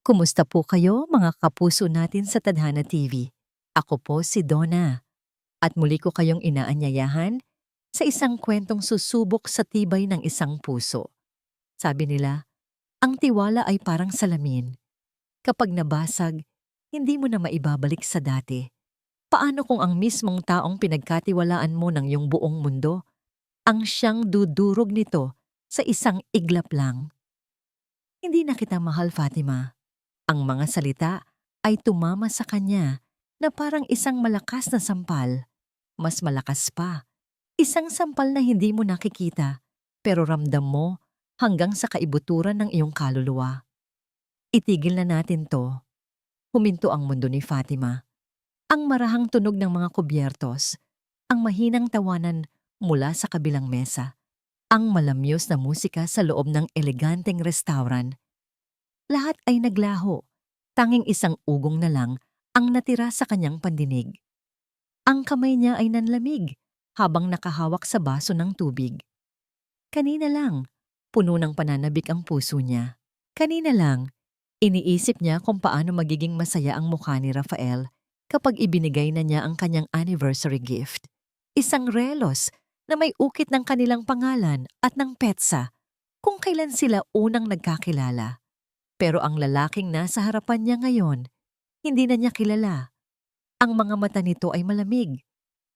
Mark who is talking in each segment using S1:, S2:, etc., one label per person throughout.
S1: Kumusta po kayo mga kapuso natin sa Tadhana TV? Ako po si Donna at muli ko kayong inaanyayahan sa isang kwentong susubok sa tibay ng isang puso. Sabi nila, ang tiwala ay parang salamin. Kapag nabasag, hindi mo na maibabalik sa dati. Paano kung ang mismong taong pinagkatiwalaan mo ng iyong buong mundo ang siyang dudurog nito sa isang iglap lang? Hindi na kita mahal, Fatima. Ang mga salita ay tumama sa kanya na parang isang malakas na sampal. Mas malakas pa. Isang sampal na hindi mo nakikita, pero ramdam mo hanggang sa kaibuturan ng iyong kaluluwa. Itigil na natin to. Huminto ang mundo ni Fatima. Ang marahang tunog ng mga kubyertos, ang mahinang tawanan mula sa kabilang mesa, ang malamyos na musika sa loob ng eleganteng restaurant. Lahat ay naglaho. Tanging isang ugong na lang ang natira sa kanyang pandinig. Ang kamay niya ay nanlamig habang nakahawak sa baso ng tubig. Kanina lang, puno ng pananabik ang puso niya. Kanina lang, iniisip niya kung paano magiging masaya ang mukha ni Rafael kapag ibinigay na niya ang kanyang anniversary gift. Isang relos na may ukit ng kanilang pangalan at ng petsa kung kailan sila unang nagkakilala. Pero ang lalaking nasa harapan niya ngayon, hindi na niya kilala. Ang mga mata nito ay malamig.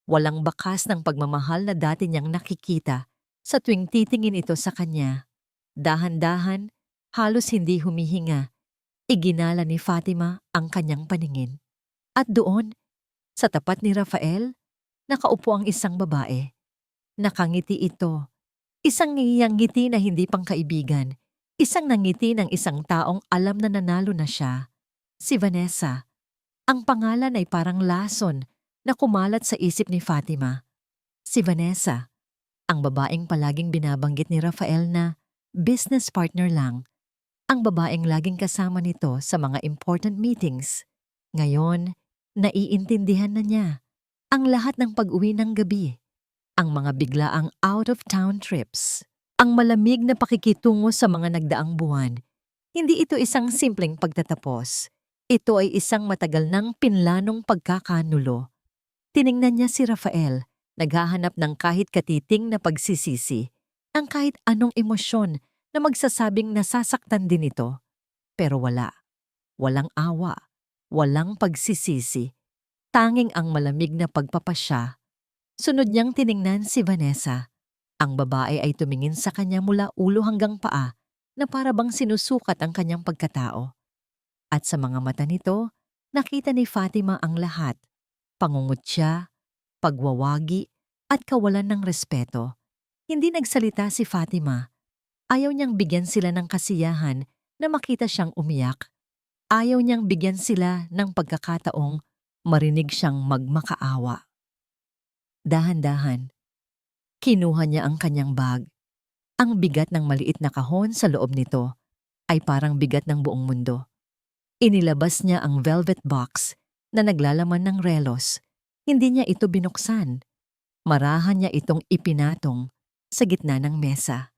S1: Walang bakas ng pagmamahal na dati niyang nakikita sa tuwing titingin ito sa kanya. Dahan-dahan, halos hindi humihinga, iginala ni Fatima ang kanyang paningin. At doon, sa tapat ni Rafael, nakaupo ang isang babae. Nakangiti ito. Isang ngiyang ngiti na hindi pangkaibigan. Isang nangiti ng isang taong alam na nanalo na siya. Si Vanessa. Ang pangalan ay parang lason na kumalat sa isip ni Fatima. Si Vanessa, ang babaeng palaging binabanggit ni Rafael na business partner lang. Ang babaeng laging kasama nito sa mga important meetings. Ngayon, naiintindihan na niya ang lahat ng pag-uwi ng gabi. Ang mga biglaang out-of-town trips. Ang malamig na pakikitungo sa mga nagdaang buwan. Hindi ito isang simpleng pagtatapos. Ito ay isang matagal ng pinlanong pagkakanulo. Tiningnan niya si Rafael, naghahanap ng kahit katiting na pagsisisi, ang kahit anong emosyon na magsasabing nasasaktan din ito. Pero wala. Walang awa. Walang pagsisisi. Tanging ang malamig na pagpapasya. Sunod niyang tiningnan si Vanessa. Ang babae ay tumingin sa kanya mula ulo hanggang paa na para bang sinusukat ang kanyang pagkatao. At sa mga mata nito, nakita ni Fatima ang lahat. Pangungutya, pagwawagi, at kawalan ng respeto. Hindi nagsalita si Fatima. Ayaw niyang bigyan sila ng kasiyahan na makita siyang umiyak. Ayaw niyang bigyan sila ng pagkakataong marinig siyang magmakaawa. Dahan-dahan, kinuha niya ang kanyang bag. Ang bigat ng maliit na kahon sa loob nito ay parang bigat ng buong mundo. Inilabas niya ang velvet box na naglalaman ng relos. Hindi niya ito binuksan. Marahan niya itong ipinatong sa gitna ng mesa.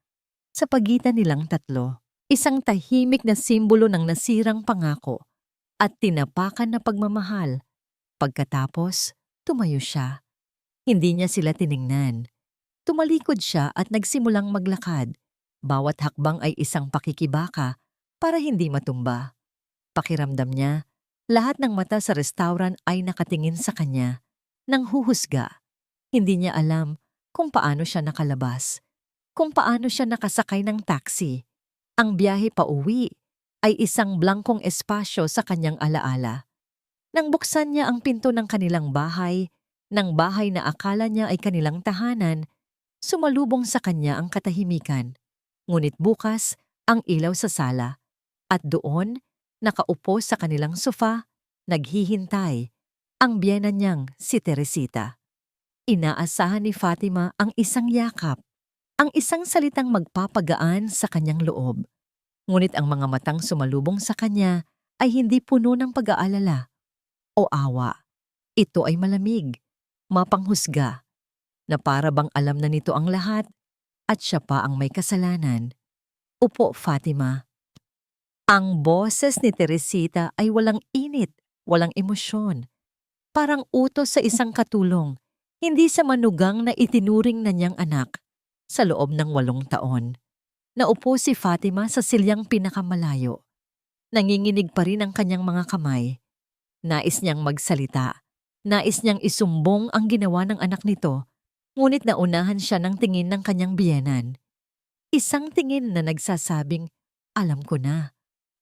S1: Sa pagitan nilang tatlo, isang tahimik na simbolo ng nasirang pangako at tinapakan na pagmamahal. Pagkatapos, tumayo siya. Hindi niya sila tiningnan. Tumalikod siya at nagsimulang maglakad. Bawat hakbang ay isang pakikibaka para hindi matumba. Pakiramdam niya, lahat ng mata sa restaurant ay nakatingin sa kanya. Nang huhusga, hindi niya alam kung paano siya nakalabas, kung paano siya nakasakay ng taxi. Ang biyahe pa uwi ay isang blankong espasyo sa kanyang alaala. Nang buksan niya ang pinto ng kanilang bahay, ng bahay na akala niya ay kanilang tahanan, sumalubong sa kanya ang katahimikan. Ngunit bukas ang ilaw sa sala. At doon, nakaupo sa kanilang sofa, naghihintay, ang biyena niyang si Teresita. Inaasahan ni Fatima ang isang yakap, ang isang salitang magpapagaan sa kanyang loob. Ngunit ang mga matang sumalubong sa kanya ay hindi puno ng pag-aalala o awa. Ito ay malamig, mapanghusga, na para bang alam na nito ang lahat at siya pa ang may kasalanan. Upo, Fatima. Ang boses ni Teresita ay walang init, walang emosyon. Parang utos sa isang katulong, hindi sa manugang na itinuring na niyang anak. Sa loob ng 8 taon, naupo si Fatima sa silyang pinakamalayo. Nanginginig pa rin ang kanyang mga kamay. Nais niyang magsalita. Nais niyang isumbong ang ginawa ng anak nito, ngunit naunahan siya ng tingin ng kanyang biyenan. Isang tingin na nagsasabing, alam ko na,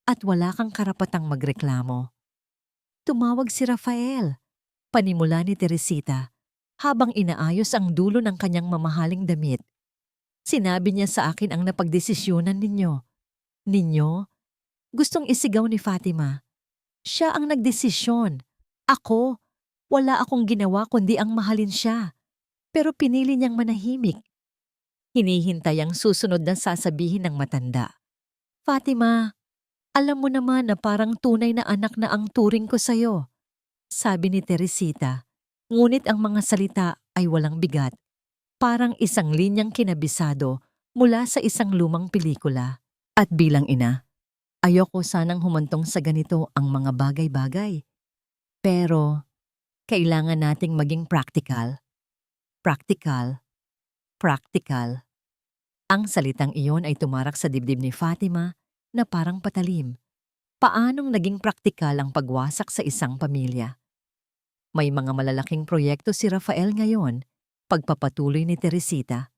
S1: at wala kang karapatang magreklamo. Tumawag si Rafael, panimula ni Teresita, habang inaayos ang dulo ng kanyang mamahaling damit. Sinabi niya sa akin ang napagdesisyonan ninyo. Ninyo? Gustong isigaw ni Fatima. Siya ang nagdesisyon. Ako, wala akong ginawa kundi ang mahalin siya. Pero pinili niyang manahimik. Hinihintay ang susunod na sasabihin ng matanda. Fatima, alam mo naman na parang tunay na anak na ang turing ko sa'yo, sabi ni Teresita. Ngunit ang mga salita ay walang bigat. Parang isang linyang kinabisado mula sa isang lumang pelikula. At bilang ina, ayoko sanang humantong sa ganito ang mga bagay-bagay. Pero, kailangan nating maging practical. Practical. Practical. Ang salitang iyon ay tumarak sa dibdib ni Fatima na parang patalim. Paanong naging praktikal ang pagwasak sa isang pamilya? May mga malalaking proyekto si Rafael ngayon, pagpapatuloy ni Teresita.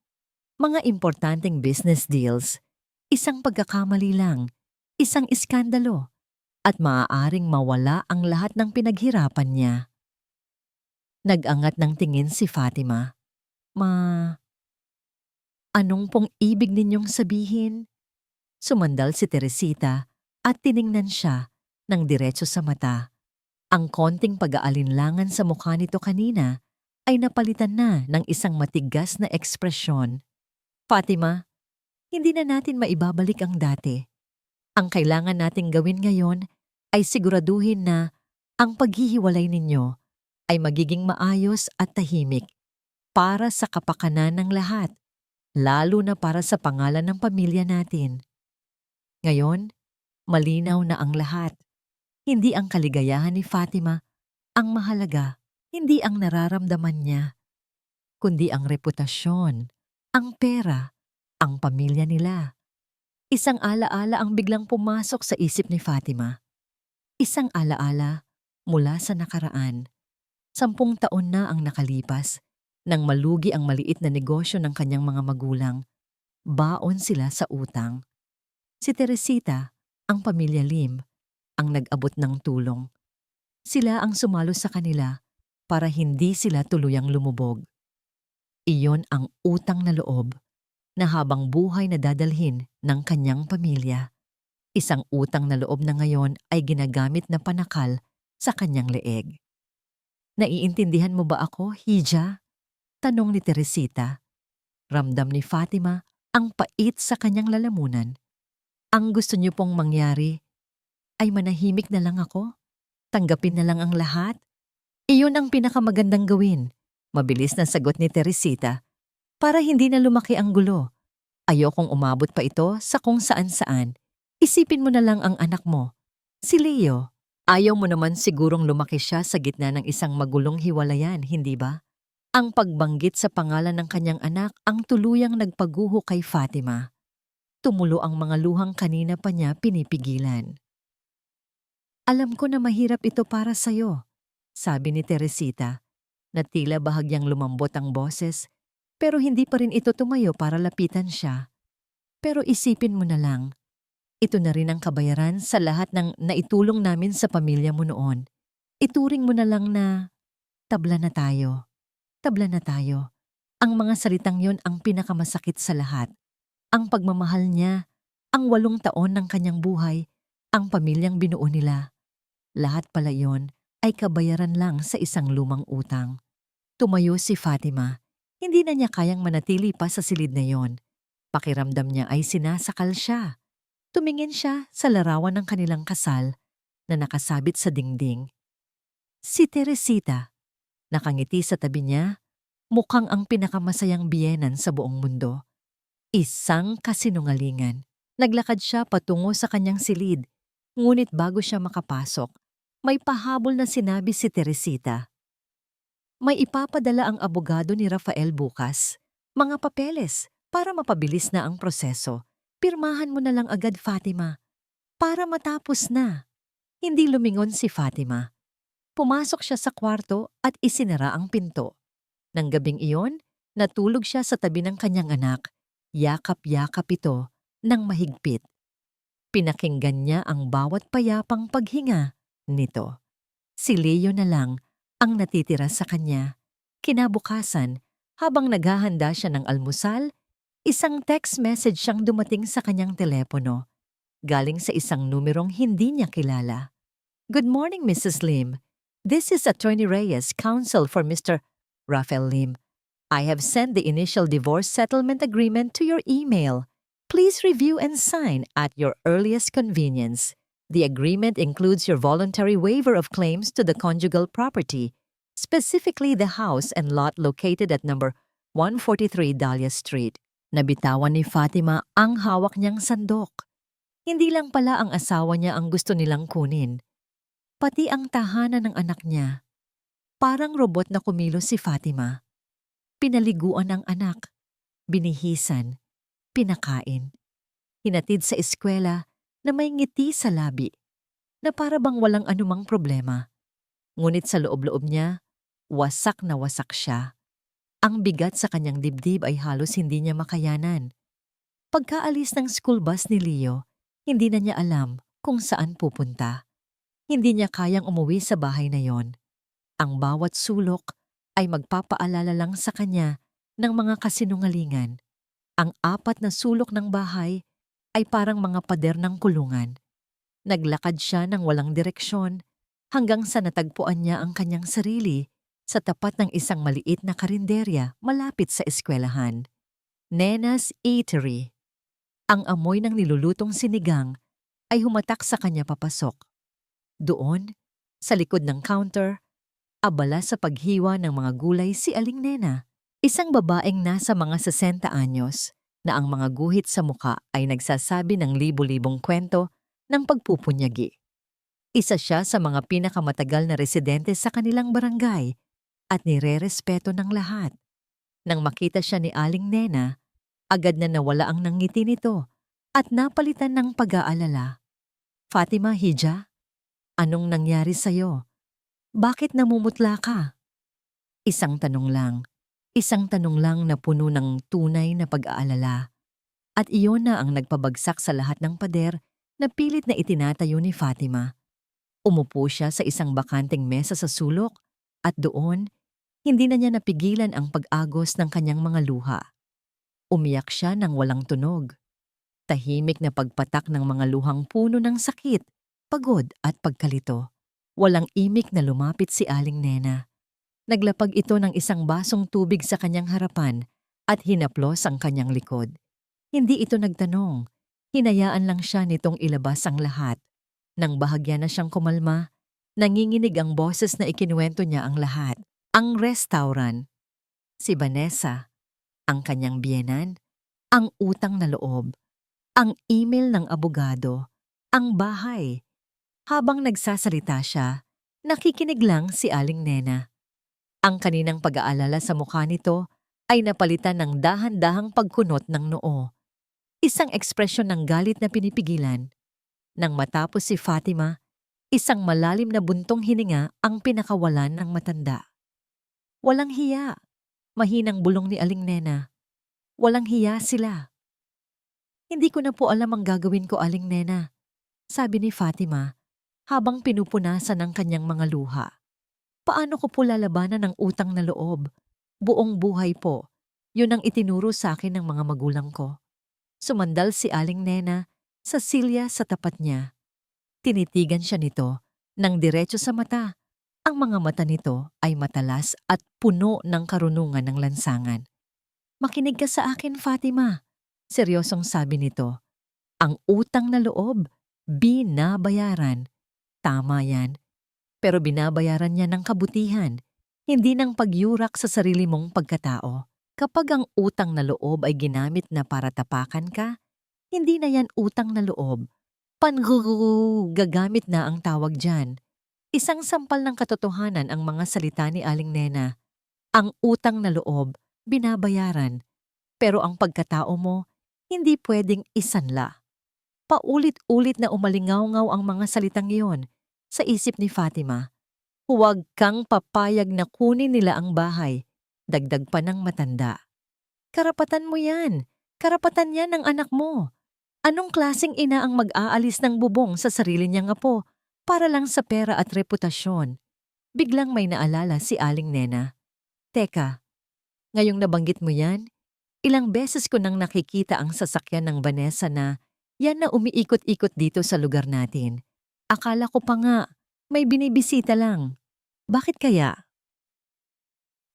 S1: Mga importanteng business deals, isang pagkakamali lang, isang iskandalo, at maaaring mawala ang lahat ng pinaghirapan niya. Nag-angat ng tingin si Fatima. Anong pong ibig ninyong sabihin? Sumandal si Teresita at tiningnan siya ng diretso sa mata. Ang konting pag-aalinlangan sa mukha nito kanina ay napalitan na ng isang matigas na ekspresyon. Fatima, hindi na natin maibabalik ang dati. Ang kailangan nating gawin ngayon ay siguraduhin na ang paghihiwalay ninyo ay magiging maayos at tahimik para sa kapakanan ng lahat, lalo na para sa pangalan ng pamilya natin. Ngayon, malinaw na ang lahat. Hindi ang kaligayahan ni Fatima ang mahalaga, hindi ang nararamdaman niya, kundi ang reputasyon, ang pera, ang pamilya nila. Isang alaala ang biglang pumasok sa isip ni Fatima. Isang alaala mula sa nakaraan. 10 taon na ang nakalipas nang malugi ang maliit na negosyo ng kanyang mga magulang. Baon sila sa utang. Si Teresita, ang pamilya Lim, ang nag-abot ng tulong. Sila ang sumalo sa kanila para hindi sila tuluyang lumubog. Iyon ang utang na loob na habang buhay na dadalhin ng kanyang pamilya. Isang utang na loob na ngayon ay ginagamit na panakal sa kanyang leeg. Naiintindihan mo ba ako, Hija? Tanong ni Teresita. Ramdam ni Fatima ang pait sa kanyang lalamunan. Ang gusto niyo pong mangyari ay manahimik na lang ako? Tanggapin na lang ang lahat? Iyon ang pinakamagandang gawin. Mabilis na sagot ni Teresita. Para hindi na lumaki ang gulo. Ayokong umabot pa ito sa kung saan-saan. Isipin mo na lang ang anak mo. Si Leo. Ayaw mo naman sigurong lumaki siya sa gitna ng isang magulong hiwalayan, hindi ba? Ang pagbanggit sa pangalan ng kanyang anak ang tuluyang nagpaguho kay Fatima. Tumulo ang mga luhang kanina pa niya pinipigilan. Alam ko na mahirap ito para sa'yo, sabi ni Teresita, na tila bahagyang lumambot ang boses, pero hindi pa rin ito tumayo para lapitan siya. Pero isipin mo na lang, ito na rin ang kabayaran sa lahat ng naitulong namin sa pamilya mo noon. Ituring mo na lang na tabla na tayo. Tabla na tayo. Ang mga salitang yon ang pinakamasakit sa lahat. Ang pagmamahal niya, ang 8 taon ng kanyang buhay, ang pamilyang binuo nila. Lahat pala yon ay kabayaran lang sa isang lumang utang. Tumayo si Fatima. Hindi na niya kayang manatili pa sa silid na yon. Pakiramdam niya ay sinasakal siya. Tumingin siya sa larawan ng kanilang kasal na nakasabit sa dingding. Si Teresita. Nakangiti sa tabi niya, mukhang ang pinakamasayang biyenan sa buong mundo. Isang kasinungalingan. Naglakad siya patungo sa kanyang silid, Ngunit bago siya makapasok, may pahabol na sinabi si Teresita. May ipapadala ang abogado ni Rafael bukas. Mga papeles para mapabilis na ang proseso. Pirmahan mo na lang agad, Fatima. Para matapos na. Hindi lumingon si Fatima. Pumasok siya sa kwarto at isinara ang pinto. Nang gabing iyon, natulog siya sa tabi ng kanyang anak. Yakap-yakap ito ng mahigpit. Pinakinggan niya ang bawat payapang paghinga nito. Si Leo na lang ang natitira sa kanya. Kinabukasan, habang naghahanda siya ng almusal, isang text message siyang dumating sa kanyang telepono. Galing sa isang numerong hindi niya kilala. Good morning, Mrs. Lim. This is Attorney Reyes, counsel for Mr. Rafael Lim. I have sent the initial divorce settlement agreement to your email. Please review and sign at your earliest convenience. The agreement includes your voluntary waiver of claims to the conjugal property, specifically the house and lot located at number 143 Dahlia Street. Nabitawan ni Fatima ang hawak niyang sandok. Hindi lang pala ang asawa niya ang gusto nilang kunin. Pati ang tahanan ng anak niya. Parang robot na kumilos si Fatima. Pinaliguan ang anak. Binihisan. Pinakain. Hinatid sa eskwela na may ngiti sa labi, na para bang walang anumang problema. Ngunit sa loob-loob niya, wasak na wasak siya. Ang bigat sa kanyang dibdib ay halos hindi niya makayanan. Pagkaalis ng school bus ni Leo, hindi na niya alam kung saan pupunta. Hindi niya kayang umuwi sa bahay na yon. Ang bawat sulok ay magpapaalala lang sa kanya ng mga kasinungalingan. Ang 4 na sulok ng bahay ay parang mga pader ng kulungan. Naglakad siya ng walang direksyon hanggang sa natagpuan niya ang kanyang sarili sa tapat ng isang maliit na karinderya malapit sa eskwelahan. Nena's Eatery. Ang amoy ng nilulutong sinigang ay humatak sa kanya papasok. Doon, sa likod ng counter, abala sa paghiwa ng mga gulay si Aling Nena, isang babaeng nasa mga 60 anyos na ang mga guhit sa muka ay nagsasabi ng libu-libong kwento ng pagpupunyagi. Isa siya sa mga pinakamatagal na residente sa kanilang barangay at nire-respeto ng lahat. Nang makita siya ni Aling Nena, agad na nawala ang nangiti nito at napalitan ng pag-aalala. Fatima Hija, anong nangyari sa'yo? Bakit namumutla ka? Isang tanong lang na puno ng tunay na pag-aalala. At iyon na ang nagpabagsak sa lahat ng pader na pilit na itinatayo ni Fatima. Umupo siya sa isang bakanting mesa sa sulok at doon, hindi na niya napigilan ang pag-agos ng kanyang mga luha. Umiyak siya ng walang tunog. Tahimik na pagpatak ng mga luhang puno ng sakit, pagod at pagkalito. Walang imik na lumapit si Aling Nena. Naglapag ito ng isang basong tubig sa kanyang harapan at hinaplos ang kanyang likod. Hindi ito nagtanong. Hinayaan lang siya nitong ilabas ang lahat. Nang bahagya na siyang kumalma, nanginginig ang boses na ikinuwento niya ang lahat. Ang restaurant, si Vanessa, ang kanyang biyenan, ang utang na loob, ang email ng abogado, ang bahay. Habang nagsasalita siya, nakikinig lang si Aling Nena. Ang kaninang pag-aalala sa mukha nito ay napalitan ng dahan-dahang pagkunot ng noo. Isang ekspresyon ng galit na pinipigilan. Nang matapos si Fatima, isang malalim na buntong hininga ang pinakawalan ng matanda. Walang hiya, mahinang bulong ni Aling Nena. Walang hiya sila. Hindi ko na po alam ang gagawin ko, Aling Nena, sabi ni Fatima habang pinupunasan ang kanyang mga luha. Paano ko po lalabanan ng utang na loob? Buong buhay po. Yun ang itinuro sa akin ng mga magulang ko. Sumandal si Aling Nena sa silya sa tapat niya. Tinitigan siya nito ng diretso sa mata. Ang mga mata nito ay matalas at puno ng karunungan ng lansangan. Makinig ka sa akin, Fatima. Seryosong sabi nito. Ang utang na loob, binabayaran. Tama yan. Pero binabayaran niya ng kabutihan, hindi ng pagyurak sa sarili mong pagkatao. Kapag ang utang na loob ay ginamit na para tapakan ka, hindi na yan utang na loob. gagamit na ang tawag dyan. Isang sampal ng katotohanan ang mga salita ni Aling Nena. Ang utang na loob, binabayaran. Pero ang pagkatao mo, hindi pwedeng isanla. Paulit-ulit na umalingaw-ngaw ang mga salitang iyon sa isip ni Fatima. Huwag kang papayag na kunin nila ang bahay. Dagdag pa ng matanda. Karapatan mo yan. Karapatan yan ng anak mo. Anong klaseng ina ang mag-aalis ng bubong sa sarili niyang apo para lang sa pera at reputasyon? Biglang may naalala si Aling Nena. Teka, ngayong nabanggit mo yan, ilang beses ko nang nakikita ang sasakyan ng Vanessa na yan na umiikot-ikot dito sa lugar natin. Akala ko pa nga, may binibisita lang. Bakit kaya?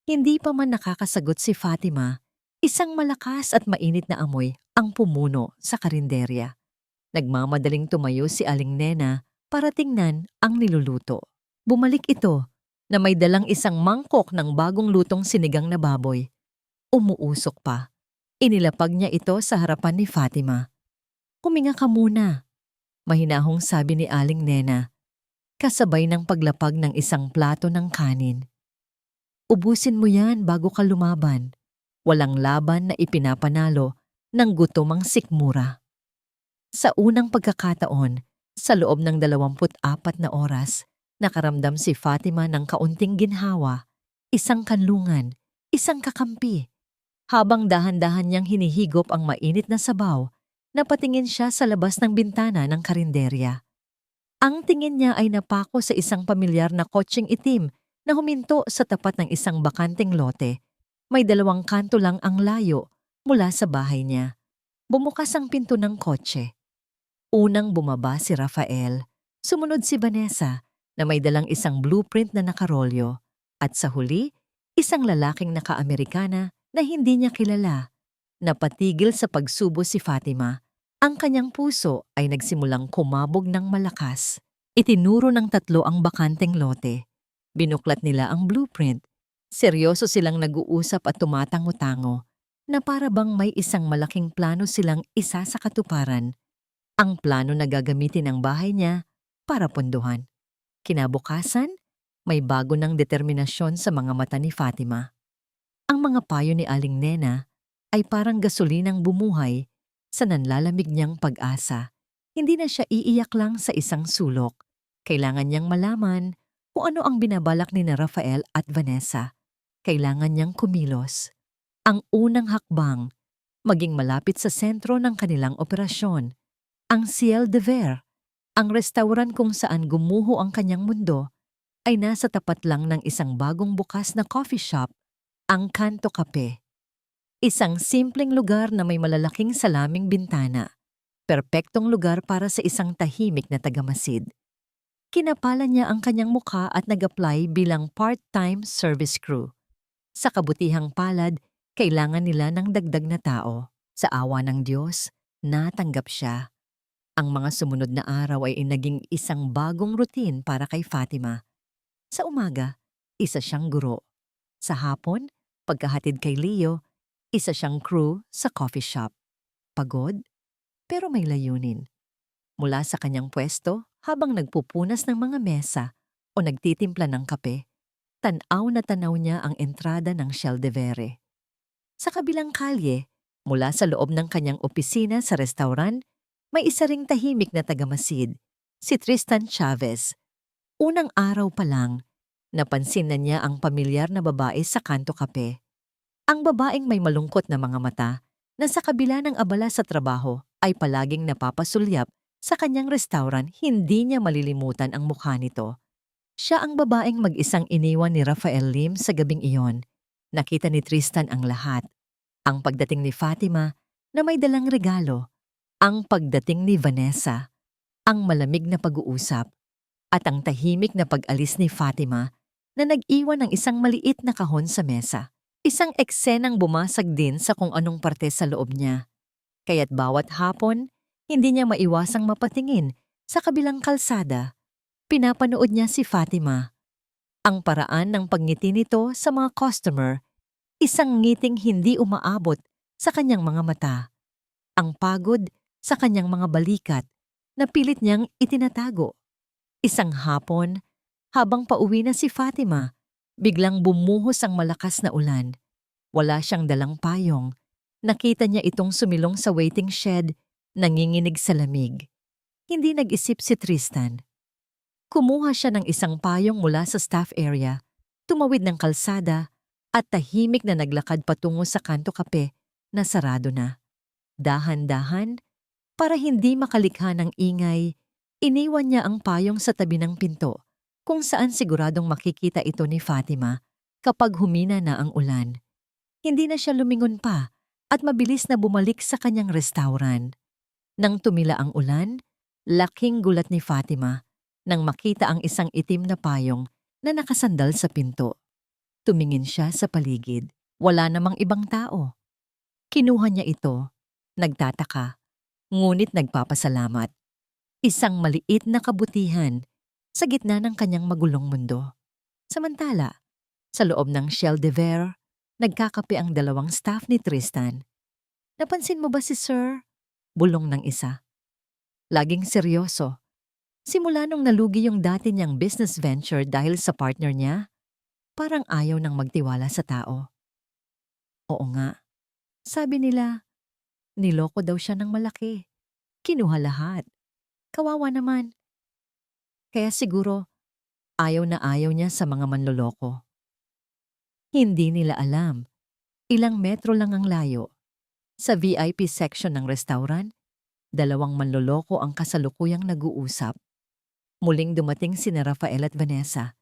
S1: Hindi pa man nakakasagot si Fatima, isang malakas at mainit na amoy ang pumuno sa karinderya. Nagmamadaling tumayo si Aling Nena para tingnan ang niluluto. Bumalik ito na may dalang isang mangkok ng bagong lutong sinigang na baboy. Umuusok pa. Inilapag niya ito sa harapan ni Fatima. Huminga ka muna, mahinahong sabi ni Aling Nena, kasabay ng paglapag ng isang plato ng kanin. Ubusin mo yan bago ka lumaban. Walang laban na ipinapanalo ng gutom ang sikmura. Sa unang pagkakataon, sa loob ng 24 na oras, nakaramdam si Fatima ng kaunting ginhawa, isang kanlungan, isang kakampi. Habang dahan-dahan niyang hinihigop ang mainit na sabaw, napatingin siya sa labas ng bintana ng karinderya. Ang tingin niya ay napako sa isang pamilyar na kotseng itim na huminto sa tapat ng isang bakanteng lote. May 2 kanto lang ang layo mula sa bahay niya. Bumukas ang pinto ng kotse. Unang bumaba si Rafael, sumunod si Vanessa na may dalang isang blueprint na nakarolyo, at sa huli, isang lalaking naka-Amerikana na hindi niya kilala. Napatigil sa pagsubo si Fatima. Ang kanyang puso ay nagsimulang kumabog ng malakas. Itinuro ng 3 ang bakanteng lote. Binuklat nila ang blueprint. Seryoso silang nag-uusap at tumatango-tango na para bang may isang malaking plano silang isa sa katuparan. Ang plano na gagamitin ang bahay niya para pondohan. Kinabukasan, may bago ng determinasyon sa mga mata ni Fatima. Ang mga payo ni Aling Nena ay parang gasolinang bumuhay sa nanlalamig niyang pag-asa. Hindi na siya iiyak lang sa isang sulok. Kailangan niyang malaman kung ano ang binabalak ni na Rafael at Vanessa. Kailangan niyang kumilos. Ang unang hakbang, maging malapit sa sentro ng kanilang operasyon. Ang Ciel de Ver, ang restaurant kung saan gumuho ang kanyang mundo, ay nasa tapat lang ng isang bagong bukas na coffee shop, ang Canto Cafe. Isang simpleng lugar na may malalaking salaming bintana. Perpektong lugar para sa isang tahimik na tagamasid. Kinapala niya ang kanyang mukha at nag-apply bilang part-time service crew. Sa kabutihang palad, kailangan nila ng dagdag na tao. Sa awa ng Diyos, natanggap siya. Ang mga sumunod na araw ay naging isang bagong routine para kay Fatima. Sa umaga, isa siyang guro. Sa hapon, pagkahatid kay Leo, isa siyang crew sa coffee shop. Pagod, pero may layunin. Mula sa kanyang pwesto, habang nagpupunas ng mga mesa o nagtitimpla ng kape, tanaw na tanaw niya ang entrada ng Ciel de Vere. Sa kabilang kalye, mula sa loob ng kanyang opisina sa restaurant, may isa ring tahimik na tagamasid, si Tristan Chavez. Unang araw pa lang, napansin na niya ang pamilyar na babae sa Canto Cafe. Ang babaeng may malungkot na mga mata na sa kabila ng abala sa trabaho ay palaging napapasulyap sa kanyang restaurant, hindi niya malilimutan ang mukha nito. Siya ang babaeng mag-isang iniwan ni Rafael Lim sa gabing iyon. Nakita ni Tristan ang lahat. Ang pagdating ni Fatima na may dalang regalo. Ang pagdating ni Vanessa. Ang malamig na pag-uusap. At ang tahimik na pag-alis ni Fatima na nag-iwan ng isang maliit na kahon sa mesa. Isang eksenang bumasag din sa kung anong parte sa loob niya. Kaya't bawat hapon, hindi niya maiwasang mapatingin sa kabilang kalsada. Pinapanood niya si Fatima. Ang paraan ng pagngiti nito sa mga customer, isang ngiting hindi umaabot sa kanyang mga mata. Ang pagod sa kanyang mga balikat, na pilit niyang itinatago. Isang hapon, habang pauwi na si Fatima, biglang bumuhos ang malakas na ulan. Wala siyang dalang payong. Nakita niya itong sumilong sa waiting shed, nanginginig sa lamig. Hindi nag-isip si Tristan. Kumuha siya ng isang payong mula sa staff area, tumawid ng kalsada, at tahimik na naglakad patungo sa kanto kape na sarado na. Dahan-dahan, para hindi makalikha ng ingay, iniwan niya ang payong sa tabi ng pinto, kung saan siguradong makikita ito ni Fatima kapag humina na ang ulan. Hindi na siya lumingon pa at mabilis na bumalik sa kanyang restaurant. Nang tumila ang ulan, laking gulat ni Fatima nang makita ang isang itim na payong na nakasandal sa pinto. Tumingin siya sa paligid. Wala namang ibang tao. Kinuha niya ito, nagtataka, ngunit nagpapasalamat. Isang maliit na kabutihan sa gitna ng kanyang magulong mundo. Samantala, sa loob ng Shell de Verre, nagkakape ang dalawang staff ni Tristan. "Napansin mo ba si Sir?" Bulong ng isa. Laging seryoso. Simula nung nalugi yung dati niyang business venture dahil sa partner niya, parang ayaw nang magtiwala sa tao. Oo nga, sabi nila, niloko daw siya ng malaki. Kinuha lahat. Kawawa naman. Kaya siguro, ayaw na ayaw niya sa mga manloloko. Hindi nila alam. Ilang metro lang ang layo. Sa VIP section ng restaurant, dalawang manloloko ang kasalukuyang nag-uusap. Muling dumating sina Rafael at Vanessa.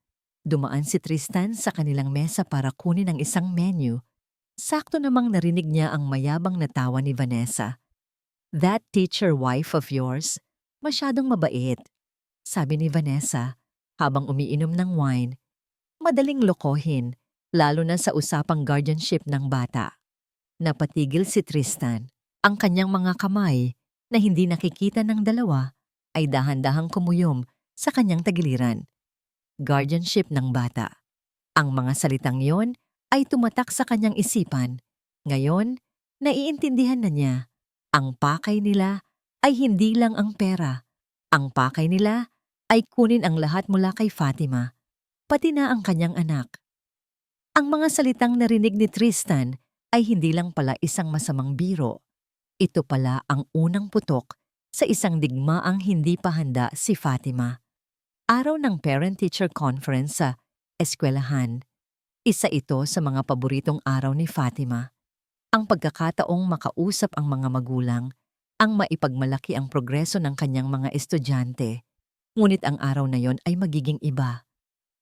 S1: Dumaan si Tristan sa kanilang mesa para kunin ang isang menu. Sakto namang narinig niya ang mayabang na tawa ni Vanessa. "That teacher wife of yours, masyadong mabait," sabi ni Vanessa habang umiinom ng wine. Madaling lokohin, lalo na sa usapang guardianship ng bata. Napatigil si Tristan. Ang kanyang mga kamay, na hindi nakikita ng dalawa, ay dahan-dahang kumuyom sa kanyang tagiliran. Guardianship ng bata. Ang mga salitang yon ay tumatak sa kanyang isipan. Ngayon, naiintindihan na niya. Ang pakay nila ay hindi lang ang pera. Ang pakay nila ay kunin ang lahat mula kay Fatima, pati na ang kanyang anak. Ang mga salitang narinig ni Tristan ay hindi lang pala isang masamang biro. Ito pala ang unang putok sa isang digmaang hindi pa handa si Fatima. Araw ng parent-teacher conference sa eskwelahan. Isa ito sa mga paboritong araw ni Fatima. Ang pagkakataong makausap ang mga magulang, ang maipagmalaki ang progreso ng kanyang mga estudyante. Ngunit ang araw na yon ay magiging iba.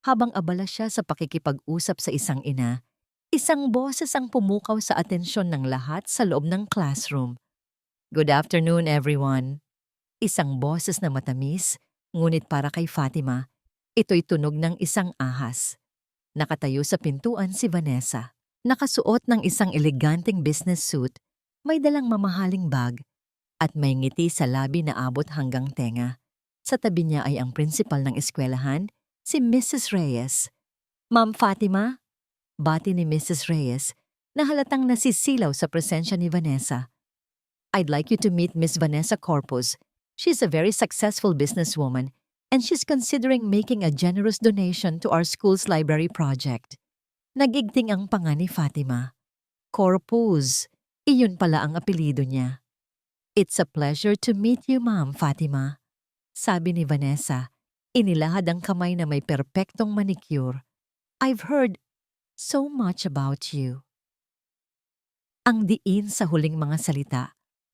S1: Habang abala siya sa pakikipag-usap sa isang ina, isang boses ang pumukaw sa atensyon ng lahat sa loob ng classroom. "Good afternoon, everyone." Isang boses na matamis, ngunit para kay Fatima, ito'y tunog ng isang ahas. Nakatayo sa pintuan si Vanessa. Nakasuot ng isang eleganteng business suit, may dalang mamahaling bag, at may ngiti sa labi na abot hanggang tenga. Sa tabi niya ay ang principal ng eskwelahan, si Mrs. Reyes. "Ma'am Fatima?" Bati ni Mrs. Reyes na halatang nasisilaw sa presensya ni Vanessa. "I'd like you to meet Miss Vanessa Corpus. She's a very successful businesswoman and she's considering making a generous donation to our school's library project." Nagigting ang panga ni Fatima. Corpus, iyon pala ang apelyido niya. "It's a pleasure to meet you, Ma'am Fatima," sabi ni Vanessa. Inilahad ang kamay na may perpektong manicure. "I've heard so much about you." Ang diin sa huling mga salita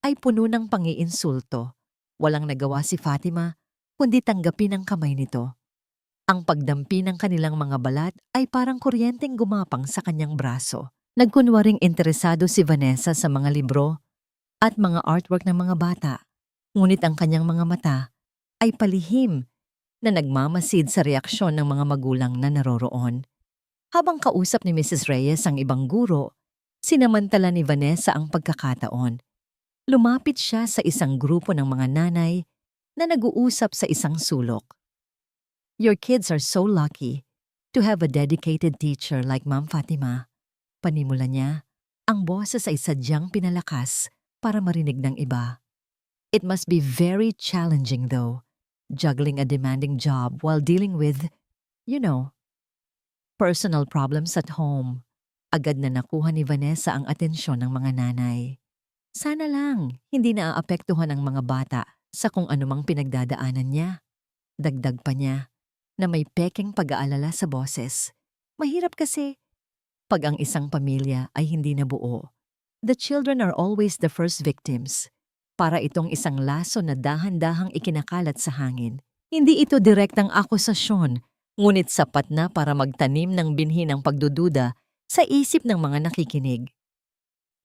S1: ay puno ng pangiinsulto. Walang nagawa si Fatima kundi tanggapin ang kamay nito. Ang pagdampi ng kanilang mga balat ay parang kuryenteng gumapang sa kanyang braso. Nagkunwaring interesado si Vanessa sa mga libro at mga artwork ng mga bata. Ngunit ang kanyang mga mata ay palihim na nagmamasid sa reaksyon ng mga magulang na naroroon. Habang kausap ni Mrs. Reyes ang ibang guro, sinamantala ni Vanessa ang pagkakataon. Lumapit siya sa isang grupo ng mga nanay na nag-uusap sa isang sulok. "Your kids are so lucky to have a dedicated teacher like Ma'am Fatima." Panimula niya, ang boses ay sadyang pinalakas para marinig ng iba. It must be very challenging though, juggling a demanding job while dealing with, you know, personal problems at home. Agad na nakuha ni Vanessa ang atensyon ng mga nanay. Sana lang hindi naaapektuhan ang mga bata sa kung anumang pinagdadaanan niya. Dagdag pa niya na may pekeng pag-aalala sa boses. Mahirap kasi pag ang isang pamilya ay hindi nabuo. The children are always the first victims. Para itong isang laso na dahan-dahang ikinakalat sa hangin. Hindi ito direktang akusasyon, ngunit sapat na para magtanim ng binhi ng pagdududa sa isip ng mga nakikinig.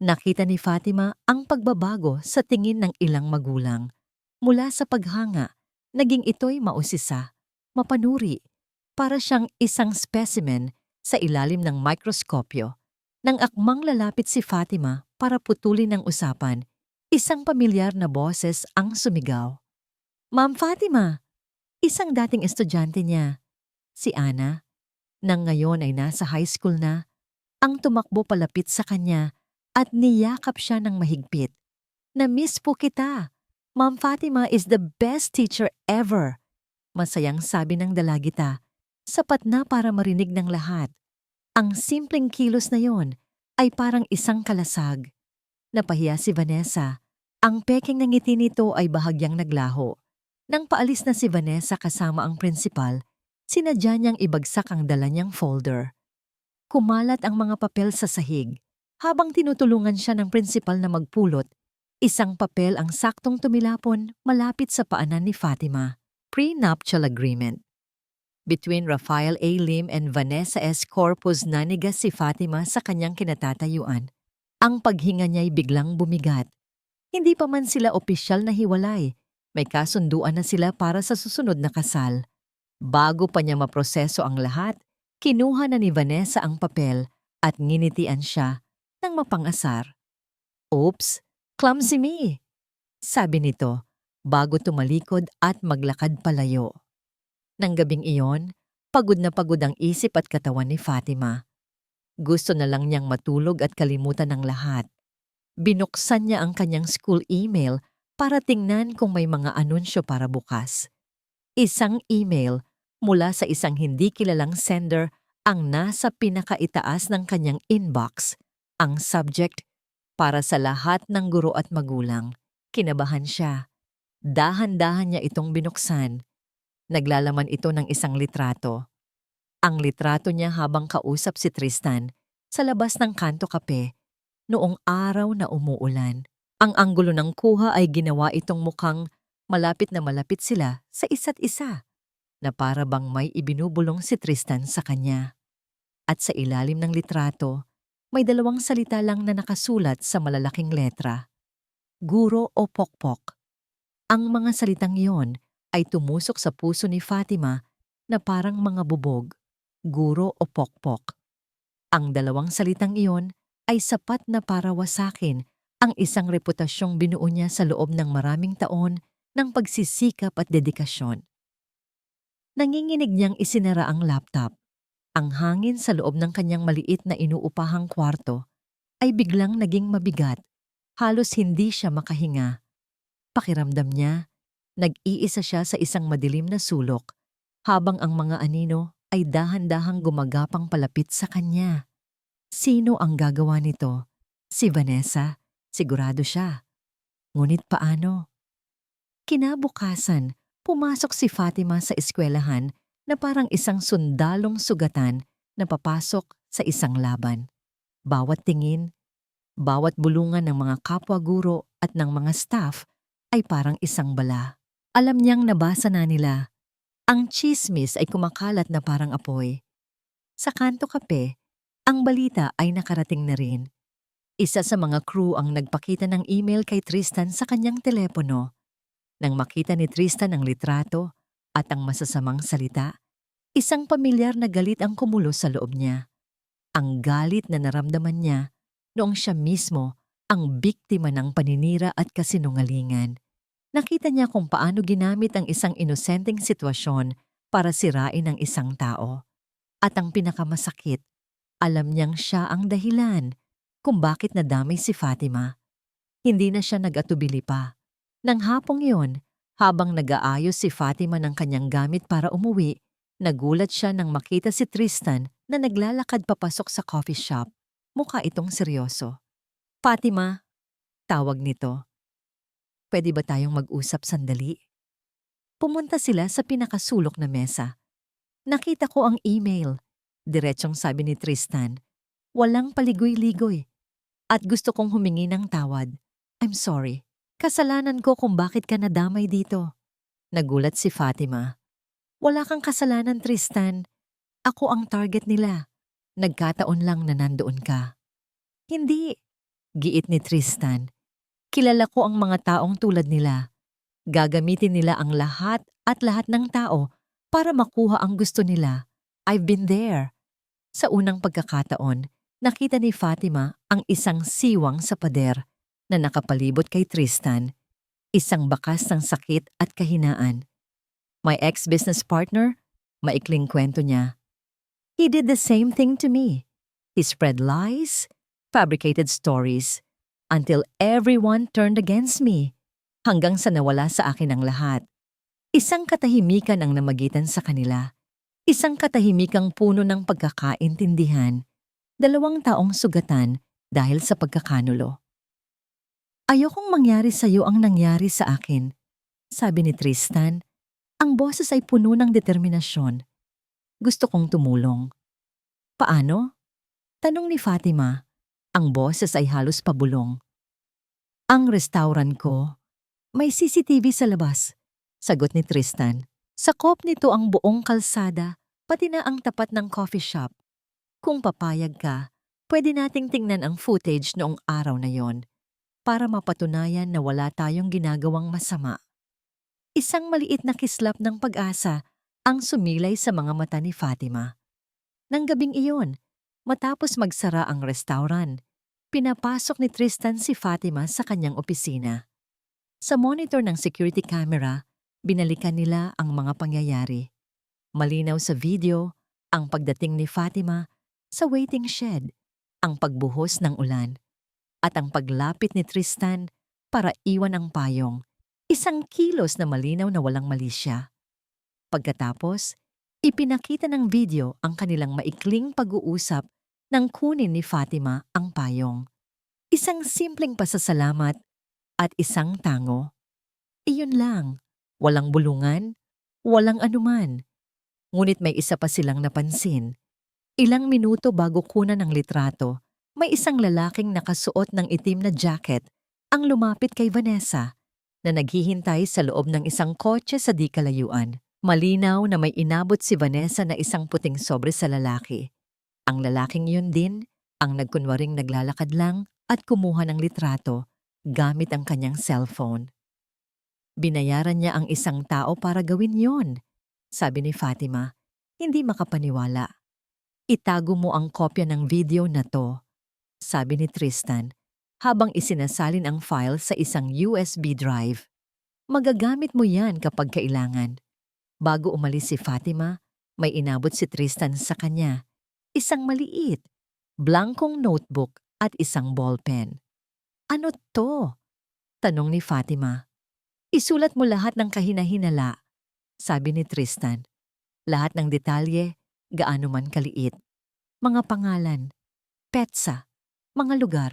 S1: Nakita ni Fatima ang pagbabago sa tingin ng ilang magulang. Mula sa paghanga, naging ito'y mausisa, mapanuri, para siyang isang specimen sa ilalim ng mikroskopyo. Nang akmang lalapit si Fatima para putulin ang usapan, isang pamilyar na boses ang sumigaw. Ma'am Fatima, isang dating estudyante niya, si Ana, nang ngayon ay nasa high school na, ang tumakbo palapit sa kanya at niyakap siya ng mahigpit. Na-miss po kita. Ma'am Fatima is the best teacher ever. Masayang sabi ng dalagita, sapat na para marinig ng lahat. Ang simpleng kilos na yon ay parang isang kalasag. Napahiya si Vanessa. Ang peking ng ngiti nito ay bahagyang naglaho. Nang paalis na si Vanessa kasama ang prinsipal, sinadya niyang ibagsak ang dala niyang folder. Kumalat ang mga papel sa sahig. Habang tinutulungan siya ng prinsipal na magpulot, isang papel ang saktong tumilapon malapit sa paanan ni Fatima. Prenuptial agreement. Between Rafael A. Lim and Vanessa S. Corpus nanigas si Fatima sa kanyang kinatatayuan. Ang paghinga niya'y biglang bumigat. Hindi pa man sila opisyal na hiwalay. May kasunduan na sila para sa susunod na kasal. Bago pa niya maproseso ang lahat, kinuha na ni Vanessa ang papel at nginitian siya ng mapang-asar. Oops, clumsy me, sabi nito bago tumalikod at maglakad palayo. Nang gabing iyon, pagod na pagod ang isip at katawan ni Fatima. Gusto na lang niyang matulog at kalimutan ng lahat. Binuksan niya ang kanyang school email para tingnan kung may mga anunsyo para bukas. Isang email mula sa isang hindi kilalang sender ang nasa pinakaitaas ng kanyang inbox. Ang subject, para sa lahat ng guro at magulang. Kinabahan siya. Dahan-dahan niya itong binuksan. Naglalaman ito ng isang litrato. Ang litrato niya habang kausap si Tristan sa labas ng Kanto Cafe noong araw na umuulan. Ang anggulo ng kuha ay ginawa itong mukhang malapit na malapit sila sa isa't isa, na para bang may ibinubulong si Tristan sa kanya. At sa ilalim ng litrato, may dalawang salita lang na nakasulat sa malalaking letra. Guro o pokpok. Ang mga salitang iyon ay tumusok sa puso ni Fatima na parang mga bubog. Guro o pokpok. Ang dalawang salitang iyon ay sapat na para wasakin ang isang reputasyong binuo niya sa loob ng maraming taon ng pagsisikap at dedikasyon. Nanginginig niyang isinara ang laptop. Ang hangin sa loob ng kanyang maliit na inuupahang kwarto ay biglang naging mabigat. Halos hindi siya makahinga. Pakiramdam niya, nag-iisa siya sa isang madilim na sulok habang ang mga anino ay dahan-dahang gumagapang palapit sa kanya. Sino ang gagawa nito? Si Vanessa? Sigurado siya. Ngunit paano? Kinabukasan, pumasok si Fatima sa eskwelahan na parang isang sundalong sugatan na papasok sa isang laban. Bawat tingin, bawat bulungan ng mga kapwa-guro at ng mga staff ay parang isang bala. Alam niyang nabasa na nila. Ang tsismis ay kumakalat na parang apoy. Sa Kanto Cafe, ang balita ay nakarating na rin. Isa sa mga crew ang nagpakita ng email kay Tristan sa kanyang telepono. Nang makita ni Tristan ang litrato at ang masasamang salita, isang pamilyar na galit ang kumulo sa loob niya. Ang galit na naramdaman niya noong siya mismo ang biktima ng paninira at kasinungalingan. Nakita niya kung paano ginamit ang isang inosenteng sitwasyon para sirain ang isang tao. At ang pinakamasakit, alam niyang siya ang dahilan kung bakit nadamay si Fatima. Hindi na siya nag-atubili pa. Nang hapong yon, habang nag-aayos si Fatima ng kanyang gamit para umuwi, nagulat siya nang makita si Tristan na naglalakad papasok sa coffee shop. Mukha itong seryoso. Fatima, tawag nito. Pwede ba tayong mag-usap sandali? Pumunta sila sa pinakasulok na mesa. Nakita ko ang email. Diretsong sabi ni Tristan. Walang paligoy-ligoy. At gusto kong humingi ng tawad. I'm sorry. Kasalanan ko kung bakit ka nadamay dito. Nagulat si Fatima. Wala kang kasalanan, Tristan. Ako ang target nila. Nagkataon lang na nandoon ka. Hindi. Giit ni Tristan. Kilala ko ang mga taong tulad nila. Gagamitin nila ang lahat at lahat ng tao para makuha ang gusto nila. I've been there. Sa unang pagkakataon, nakita ni Fatima ang isang siwang sa pader na nakapalibot kay Tristan, isang bakas ng sakit at kahinaan. My ex-business partner, maikling kwento niya. He did the same thing to me. He spread lies, fabricated stories, until everyone turned against me, hanggang sa nawala sa akin ang lahat. Isang katahimikan ang namagitan sa kanila. Isang katahimikang puno ng pagkakaintindihan. 2 taong sugatan dahil sa pagkakanulo. Ayokong mangyari sa iyo ang nangyari sa akin, sabi ni Tristan. Ang boses ay puno ng determinasyon. Gusto kong tumulong. Paano? Tanong ni Fatima. Ang boses ay halos pabulong. Ang restaurant ko, may CCTV sa labas, sagot ni Tristan. Sakop nito ang buong kalsada, pati na ang tapat ng coffee shop. Kung papayag ka, pwede nating tingnan ang footage noong araw na yon para mapatunayan na wala tayong ginagawang masama. Isang maliit na kislap ng pag-asa ang sumilay sa mga mata ni Fatima. Nang gabing iyon, matapos magsara ang restaurant, pinapasok ni Tristan si Fatima sa kanyang opisina. Sa monitor ng security camera, binalikan nila ang mga pangyayari. Malinaw sa video ang pagdating ni Fatima sa waiting shed, ang pagbuhos ng ulan, at ang paglapit ni Tristan para iwan ang payong, isang kilos na malinaw na walang mali siya. Pagkatapos, ipinakita ng video ang kanilang maikling pag-uusap nang kunin ni Fatima ang payong. Isang simpleng pasasalamat at isang tango. Iyon lang. Walang bulungan, walang anuman. Ngunit may isa pa silang napansin. Ilang minuto bago kunan ng litrato, may isang lalaking nakasuot ng itim na jacket ang lumapit kay Vanessa na naghihintay sa loob ng isang kotse sa di kalayuan. Malinaw na may inabot si Vanessa na isang puting sobre sa lalaki. Ang lalaking yun din ang nagkunwaring naglalakad lang at kumuha ng litrato gamit ang kanyang cellphone. Binayaran niya ang isang tao para gawin yon, sabi ni Fatima, hindi makapaniwala. Itago mo ang kopya ng video na to, sabi ni Tristan, habang isinasalin ang file sa isang USB drive. Magagamit mo yan kapag kailangan. Bago umalis si Fatima, may inabot si Tristan sa kanya. Isang maliit, blankong notebook at isang ballpen. Ano to? Tanong ni Fatima. Isulat mo lahat ng kahina-hinala, sabi ni Tristan. Lahat ng detalye, gaano man kaliit. Mga pangalan, petsa, mga lugar.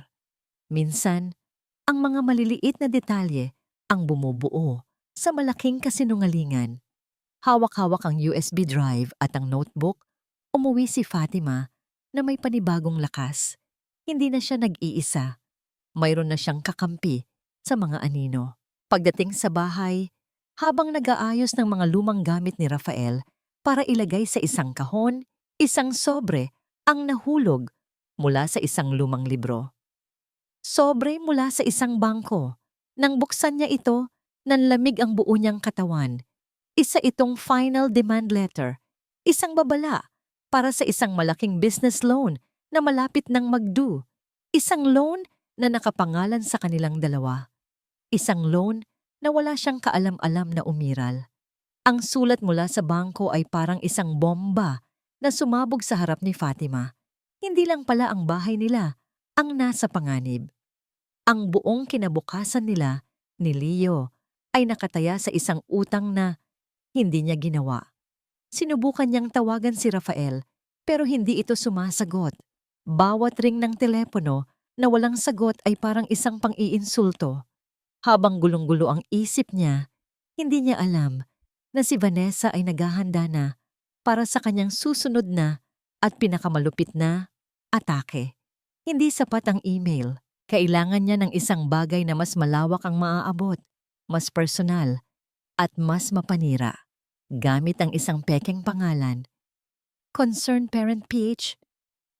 S1: Minsan, ang mga maliliit na detalye ang bumubuo sa malaking kasinungalingan. Hawak-hawak ang USB drive at ang notebook, umuwi si Fatima na may panibagong lakas. Hindi na siya nag-iisa. Mayroon na siyang kakampi sa mga anino. Pagdating sa bahay, habang nag-aayos ng mga lumang gamit ni Rafael para ilagay sa isang kahon, isang sobre ang nahulog mula sa isang lumang libro. Sobre mula sa isang bangko. Nang buksan niya ito, nanlamig ang buo niyang katawan. Isa itong final demand letter, isang babala para sa isang malaking business loan na malapit ng mag-due. Isang loan na nakapangalan sa kanilang dalawa. Isang loan na wala siyang kaalam-alam na umiral. Ang sulat mula sa bangko ay parang isang bomba na sumabog sa harap ni Fatima. Hindi lang pala ang bahay nila ang nasa panganib. Ang buong kinabukasan nila, ni Leo, ay nakataya sa isang utang na hindi niya ginawa. Sinubukan niyang tawagan si Rafael pero hindi ito sumasagot. Bawat ring ng telepono na walang sagot ay parang isang pang-iinsulto. Habang gulong-gulo ang isip niya, hindi niya alam na si Vanessa ay naghahanda na para sa kanyang susunod na at pinakamalupit na atake. Hindi sapat ang email. Kailangan niya ng isang bagay na mas malawak ang maaabot, mas personal, at mas mapanira. Gamit ang isang pekeng pangalan, Concerned Parent PH,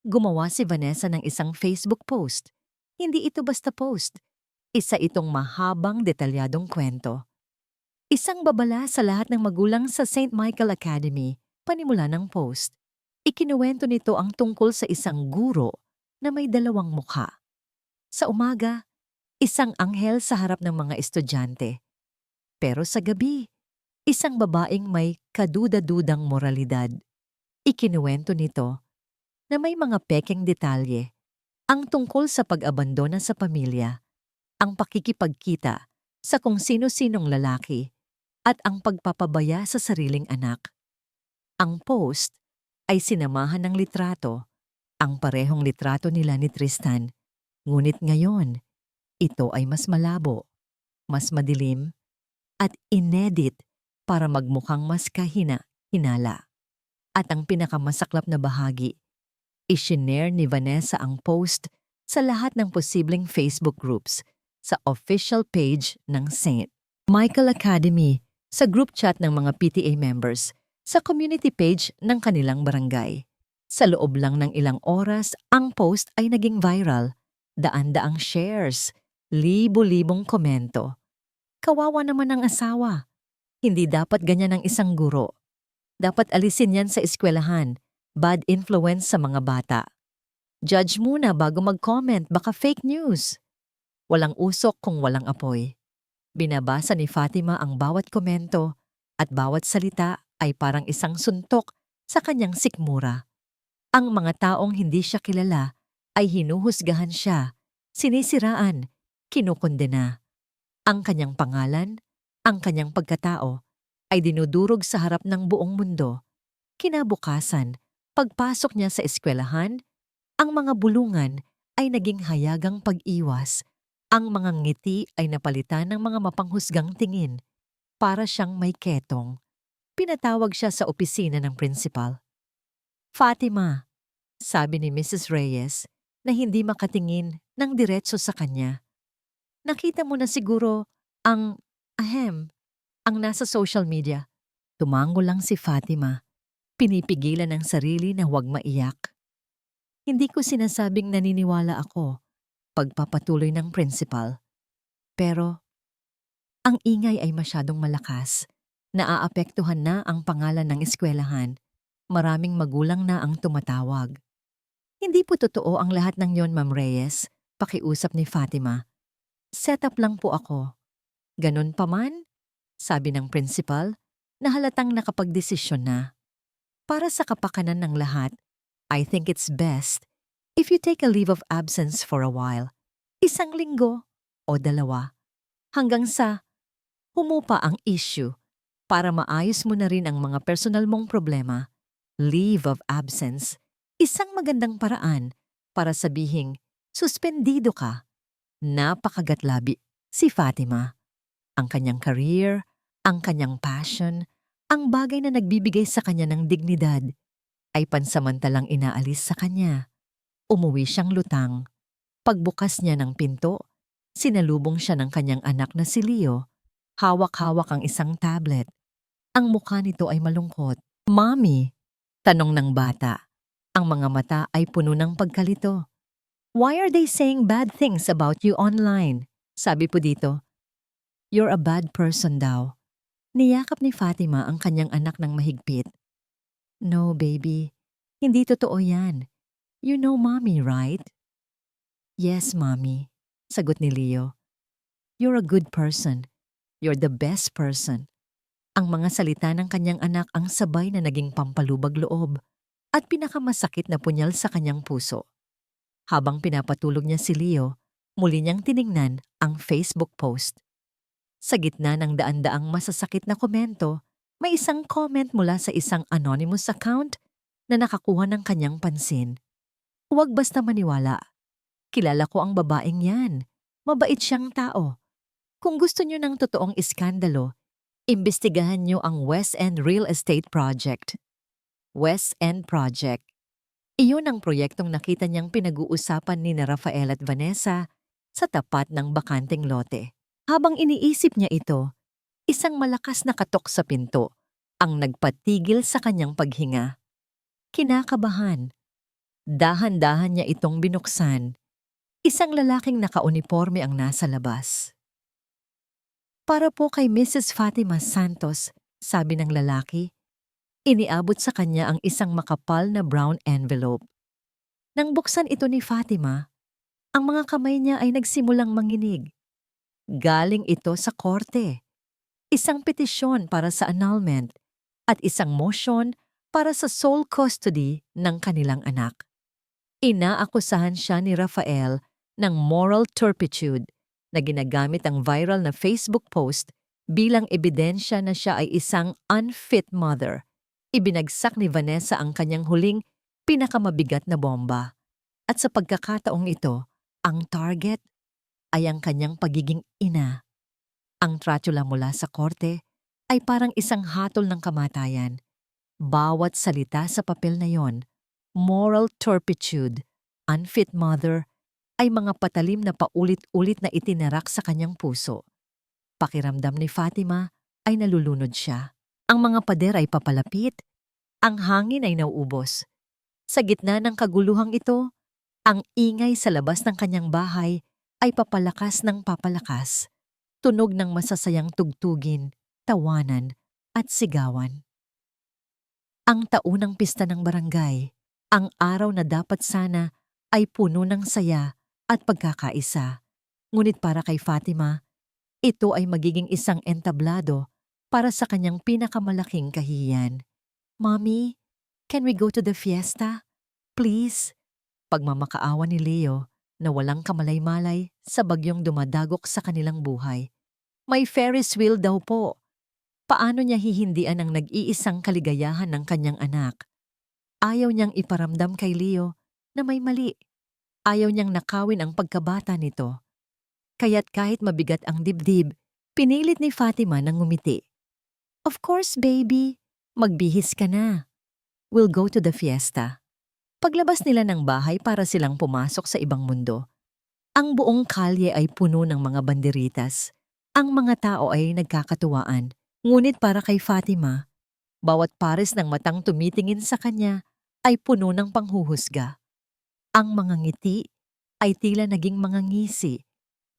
S1: gumawa si Vanessa ng isang Facebook post. Hindi ito basta post. Isa itong mahabang detalyadong kwento. Isang babala sa lahat ng magulang sa St. Michael Academy, panimula ng post. Ikinuwento nito ang tungkol sa isang guro na may dalawang mukha. Sa umaga, isang anghel sa harap ng mga estudyante. Pero sa gabi, isang babaeng may kaduda-dudang moralidad. Ikinuwento nito na may mga pekeng detalye ang tungkol sa pag-abandona sa pamilya, ang pakikipagkita sa kung sino-sinong lalaki, at ang pagpapabaya sa sariling anak. Ang post ay sinamahan ng litrato, ang parehong litrato nila ni Tristan, ngunit ngayon, ito ay mas malabo, mas madilim, at inedit para magmukhang mas kahina-hinala. At ang pinakamasaklap na bahagi, isinare ni Vanessa ang post sa lahat ng posibleng Facebook groups, sa official page ng St. Michael Academy, sa group chat ng mga PTA members, sa community page ng kanilang barangay. Sa loob lang ng ilang oras, ang post ay naging viral. Daan-daang shares, libo-libong komento. Kawawa naman ang asawa. Hindi dapat ganyan ang isang guro. Dapat alisin yan sa eskwelahan. Bad influence sa mga bata. Judge muna bago mag-comment, baka fake news. Walang usok kung walang apoy. Binabasa ni Fatima ang bawat komento at bawat salita ay parang isang suntok sa kanyang sikmura. Ang mga taong hindi siya kilala ay hinuhusgahan siya, sinisiraan, kinukondena. Ang kanyang pangalan, ang kanyang pagkatao ay dinudurog sa harap ng buong mundo. Kinabukasan, pagpasok niya sa eskwelahan, ang mga bulungan ay naging hayagang pag-iwas. Ang mga ngiti ay napalitan ng mga mapanghusgang tingin. Para siyang may ketong. Pinatawag siya sa opisina ng principal. Fatima, sabi ni Mrs. Reyes na hindi makatingin ng diretso sa kanya. Nakita mo na siguro ang nasa social media. Tumango lang si Fatima. Pinipigilan ang sarili na huwag maiyak. Hindi ko sinasabing naniniwala ako, pagpapatuloy ng principal. Pero, ang ingay ay masyadong malakas. Naaapektuhan na ang pangalan ng eskwelahan. Maraming magulang na ang tumatawag. Hindi po totoo ang lahat ng yon, Ma'am Reyes, pakiusap ni Fatima. Set up lang po ako. Ganon pa man, sabi ng principal, na halatang nakapagdesisyon na. Para sa kapakanan ng lahat, I think it's best if you take a leave of absence for a while. 1 linggo o 2, hanggang sa humupa ang issue para maayos mo na rin ang mga personal mong problema. Leave of absence, isang magandang paraan para sabihing suspendido ka. Napakagatlabi si Fatima. Ang kanyang career, ang kanyang passion, ang bagay na nagbibigay sa kanya ng dignidad ay pansamantalang inaalis sa kanya. Umuwi siyang lutang. Pagbukas niya ng pinto, sinalubong siya ng kanyang anak na si Leo. Hawak-hawak ang isang tablet. Ang mukha nito ay malungkot. Mommy, tanong ng bata. Ang mga mata ay puno ng pagkalito. Why are they saying bad things about you online? Sabi po dito. You're a bad person daw. Niyakap ni Fatima ang kanyang anak ng mahigpit. No, baby. Hindi totoo yan. You know mommy, right? Yes, mommy. Sagot ni Leo. You're a good person. You're the best person. Ang mga salita ng kanyang anak ang sabay na naging pampalubag loob at pinakamasakit na punyal sa kanyang puso. Habang pinapatulog niya si Leo, muli niyang tiningnan ang Facebook post. Sa gitna ng daan-daang masasakit na komento, may isang comment mula sa isang anonymous account na nakakuha ng kanyang pansin. Huwag basta maniwala. Kilala ko ang babaeng yan. Mabait siyang tao. Kung gusto niyo ng totoong iskandalo, imbestigahan niyo ang West End Real Estate Project. West End Project. Iyon ang proyektong nakita niyang pinag-uusapan ni Rafael at Vanessa sa tapat ng bakanteng lote. Habang iniisip niya ito, isang malakas na katok sa pinto ang nagpatigil sa kanyang paghinga. Kinakabahan. Dahan-dahan niya itong binuksan. Isang lalaking nakauniforme ang nasa labas. Para po kay Mrs. Fatima Santos, sabi ng lalaki. Iniabot sa kanya ang isang makapal na brown envelope. Nang buksan ito ni Fatima, ang mga kamay niya ay nagsimulang manginig. Galing ito sa korte. Isang petisyon para sa annulment at isang motion para sa sole custody ng kanilang anak. Inaakusahan siya ni Rafael ng moral turpitude na ginagamit ang viral na Facebook post bilang ebidensya na siya ay isang unfit mother. Ibinagsak ni Vanessa ang kanyang huling pinakamabigat na bomba. At sa pagkakataong ito, ang target ay ang kanyang pagiging ina. Ang tratula mula sa korte ay parang isang hatol ng kamatayan. Bawat salita sa papel na yon, moral turpitude, unfit mother, ay mga patalim na paulit-ulit na itinarak sa kanyang puso. Pakiramdam ni Fatima ay nalulunod siya. Ang mga pader ay papalapit, ang hangin ay nauubos. Sa gitna ng kaguluhang ito, ang ingay sa labas ng kanyang bahay ay papalakas ng papalakas. Tunog ng masasayang tugtugin, tawanan, at sigawan. Ang taunang pista ng barangay, ang araw na dapat sana ay puno ng saya at pagkakaisa. Ngunit para kay Fatima, ito ay magiging isang entablado para sa kanyang pinakamalaking kahihiyan. Mommy, can we go to the fiesta? Please? Pagmamakaawa ni Leo na walang kamalay-malay sa bagyong dumadagok sa kanilang buhay. May Ferris wheel daw po. Paano niya hihindian ang nag-iisang kaligayahan ng kanyang anak? Ayaw niyang iparamdam kay Leo na may mali. Ayaw niyang nakawin ang pagkabata nito. Kaya't kahit mabigat ang dibdib, pinilit ni Fatima na ngumiti. Of course, baby. Magbihis ka na. We'll go to the fiesta. Paglabas nila ng bahay para silang pumasok sa ibang mundo, ang buong kalye ay puno ng mga banderitas. Ang mga tao ay nagkakatuwaan. Ngunit para kay Fatima, bawat pares ng matang tumitingin sa kanya ay puno ng panghuhusga. Ang mga ngiti ay tila naging mga ngisi.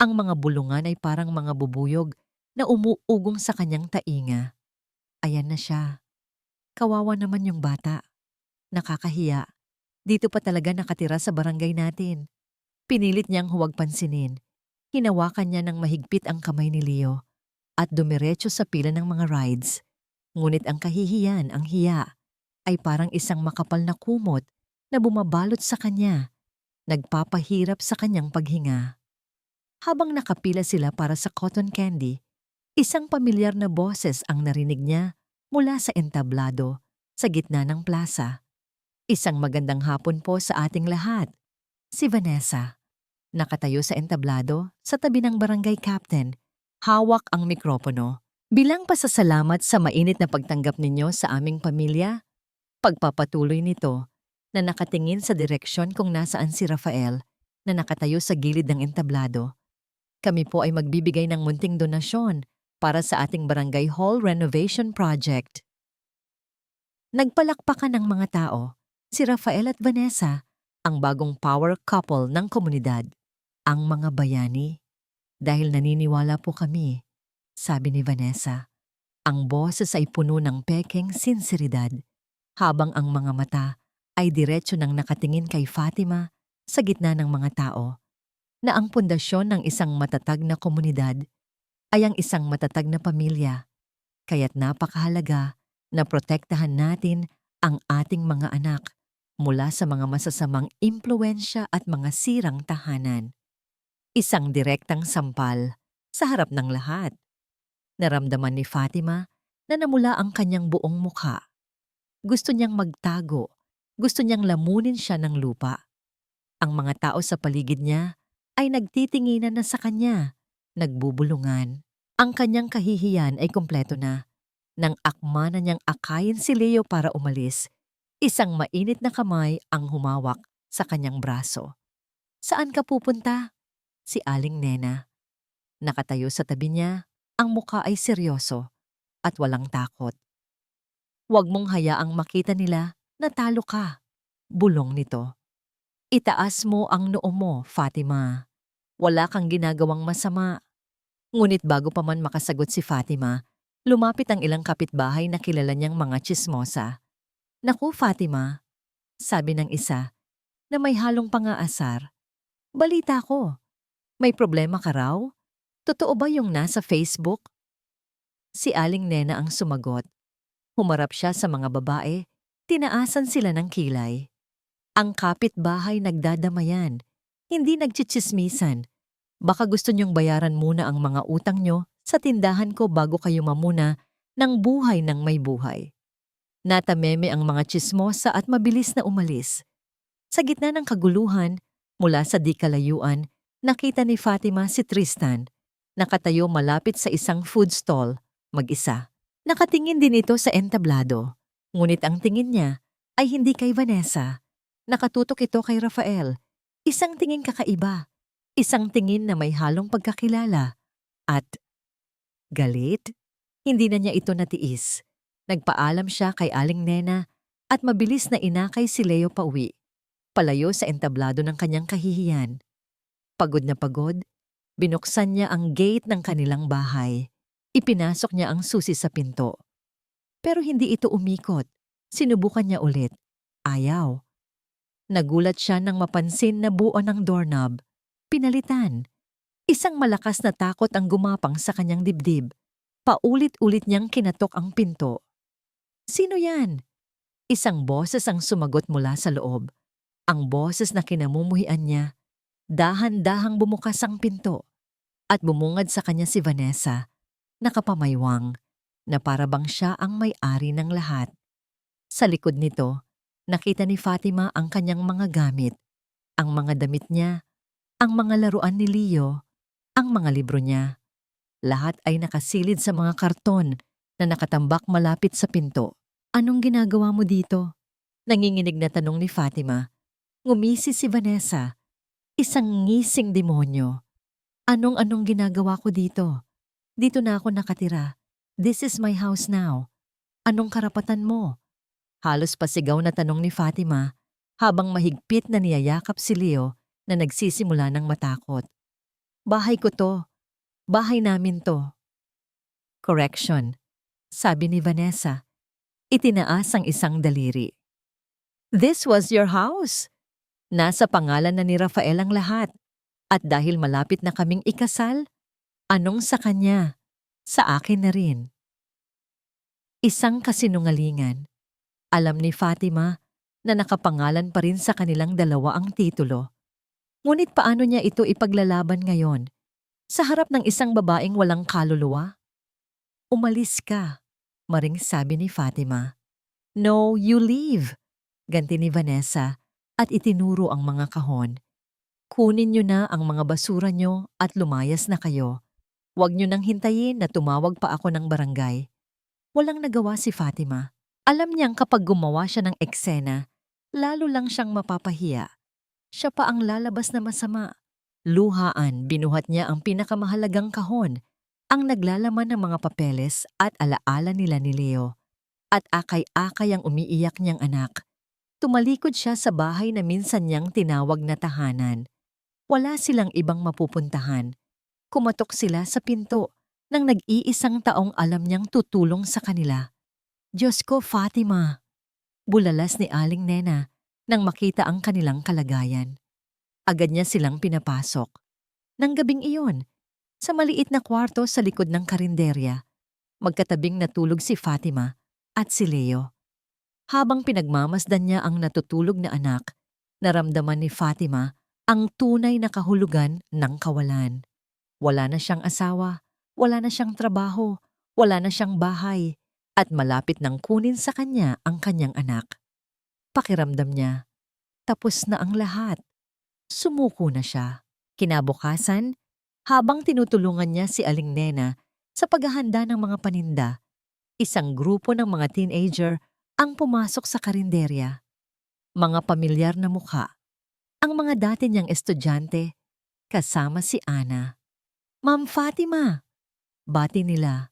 S1: Ang mga bulungan ay parang mga bubuyog na umuugong sa kanyang tainga. Ayan na siya. Kawawa naman yung bata. Nakakahiya. Dito pa talaga nakatira sa barangay natin. Pinilit niyang huwag pansinin. Hinawakan niya ng mahigpit ang kamay ni Leo at dumiretso sa pila ng mga rides. Ngunit ang kahihiyan, ang hiya, ay parang isang makapal na kumot na bumabalot sa kanya, nagpapahirap sa kanyang paghinga. Habang nakapila sila para sa cotton candy, isang pamilyar na boses ang narinig niya mula sa entablado sa gitna ng plaza. Isang magandang hapon po sa ating lahat. Si Vanessa. Nakatayo sa entablado sa tabi ng barangay captain. Hawak ang mikropono. Bilang pasasalamat sa mainit na pagtanggap ninyo sa aming pamilya, pagpapatuloy nito na nakatingin sa direksyon kung nasaan si Rafael na nakatayo sa gilid ng entablado. Kami po ay magbibigay ng munting donasyon para sa ating barangay hall renovation project. Nagpalakpakan ng mga tao. Si Rafael at Vanessa, ang bagong power couple ng komunidad. Ang mga bayani. Dahil naniniwala po kami, sabi ni Vanessa. Ang boses ay puno ng pekeng sinseridad, habang ang mga mata ay diretso nang nakatingin kay Fatima sa gitna ng mga tao, na ang pundasyon ng isang matatag na komunidad ay ang isang matatag na pamilya. Kaya't napakahalaga na protektahan natin ang ating mga anak mula sa mga masasamang impluwensya at mga sirang tahanan. Isang direktang sampal sa harap ng lahat. Naramdaman ni Fatima na namula ang kanyang buong mukha. Gusto niyang magtago. Gusto niyang lamunin siya ng lupa. Ang mga tao sa paligid niya ay nagtitinginan na sa kanya, nagbubulungan. Ang kanyang kahihiyan ay kumpleto na. Nang akma na niyang akayin si Leo para umalis, isang mainit na kamay ang humawak sa kanyang braso. "Saan ka pupunta?" Si Aling Nena. Nakatayo sa tabi niya, ang muka ay seryoso at walang takot. "Huwag mong hayaang makita nila na talo ka," bulong nito. "Itaas mo ang noo mo, Fatima. Wala kang ginagawang masama." Ngunit bago pa man makasagot si Fatima, lumapit ang ilang kapitbahay na kilala niyang mga tsismosa. "Naku, Fatima," sabi ng isa na may halong pangaasar. "Balita ko, may problema ka raw? Totoo ba yung nasa Facebook?" Si Aling Nena ang sumagot. Humarap siya sa mga babae, tinaasan sila ng kilay. Ang kapitbahay nagdadamayan, hindi nagtsitsismisan. "Baka gusto niyong bayaran muna ang mga utang niyo sa tindahan ko bago kayo mamuna ng buhay ng may buhay." Natameme ang mga tsismosa at mabilis na umalis. Sa gitna ng kaguluhan, mula sa di kalayuan, nakita ni Fatima si Tristan. Nakatayo malapit sa isang food stall, mag-isa. Nakatingin din ito sa entablado. Ngunit ang tingin niya ay hindi kay Vanessa. Nakatutok ito kay Rafael. Isang tingin kakaiba. Isang tingin na may halong pagkakilala. At galit? Hindi na niya ito natiis. Nagpaalam siya kay Aling Nena at mabilis na inakay si Leo pauwi, palayo sa entablado ng kanyang kahihiyan. Pagod na pagod, binuksan niya ang gate ng kanilang bahay. Ipinasok niya ang susi sa pinto. Pero hindi ito umikot. Sinubukan niya ulit. Ayaw. Nagulat siya nang mapansin na buo ng doorknob. Pinalitan. Isang malakas na takot ang gumapang sa kanyang dibdib. Paulit-ulit niyang kinatok ang pinto. "Sino yan?" Isang boses ang sumagot mula sa loob. Ang boses na kinamumuhian niya. Dahan-dahang bumukas ang pinto. At bumungad sa kanya si Vanessa. Nakapamaywang, na para bang siya ang may-ari ng lahat. Sa likod nito, nakita ni Fatima ang kanyang mga gamit, ang mga damit niya, ang mga laruan ni Leo, ang mga libro niya. Lahat ay nakasilid sa mga karton na nakatambak malapit sa pinto. "Anong ginagawa mo dito?" Nanginginig na tanong ni Fatima. Ngumisi si Vanessa, isang ngising demonyo. "Anong ginagawa ko dito? Dito na ako nakatira. This is my house now. Anong karapatan mo?" Halos pasigaw na tanong ni Fatima habang mahigpit na niyayakap si Leo na nagsisimula ng matakot. "Bahay ko to. Bahay namin to." "Correction," sabi ni Vanessa. Itinaas ang isang daliri. "This was your house. Nasa pangalan na ni Rafael ang lahat. At dahil malapit na kaming ikasal, anong sa kanya, sa akin na rin." Isang kasinungalingan. Alam ni Fatima na nakapangalan pa rin sa kanilang dalawa ang titulo. Ngunit paano niya ito ipaglalaban ngayon, sa harap ng isang babaeng walang kaluluwa? "Umalis ka," maring sabi ni Fatima. "No, you leave," ganti ni Vanessa at itinuro ang mga kahon. "Kunin niyo na ang mga basura niyo at lumayas na kayo. Huwag niyo nang hintayin na tumawag pa ako ng barangay." Walang nagawa si Fatima. Alam niyang kapag gumawa siya ng eksena, lalo lang siyang mapapahiya. Siya pa ang lalabas na masama. Luhaan, binuhat niya ang pinakamahalagang kahon, ang naglalaman ng mga papeles at alaala nila ni Leo. At akay-akay ang umiiyak niyang anak. Tumalikod siya sa bahay na minsan niyang tinawag na tahanan. Wala silang ibang mapupuntahan. Kumatok sila sa pinto ng nag-iisang taong alam niyang tutulong sa kanila. "Diyos ko, Fatima!" Bulalas ni Aling Nena nang makita ang kanilang kalagayan. Agad niya silang pinapasok. Nang gabing iyon, sa maliit na kwarto sa likod ng karinderya, magkatabing natulog si Fatima at si Leo. Habang pinagmamasdan niya ang natutulog na anak, naramdaman ni Fatima ang tunay na kahulugan ng kawalan. Wala na siyang asawa, wala na siyang trabaho, Wala na siyang bahay at malapit nang kunin sa kanya ang kanyang anak. Pakiramdam niya, tapos na ang lahat. Sumuko na siya. Kinabukasan, habang tinutulungan niya si Aling Nena sa paghahanda ng mga paninda, isang grupo ng mga teenager ang pumasok sa karinderya. Mga pamilyar na mukha. Ang mga dati niyang estudyante, kasama si Ana. Ma'am Fatima! Bati nila.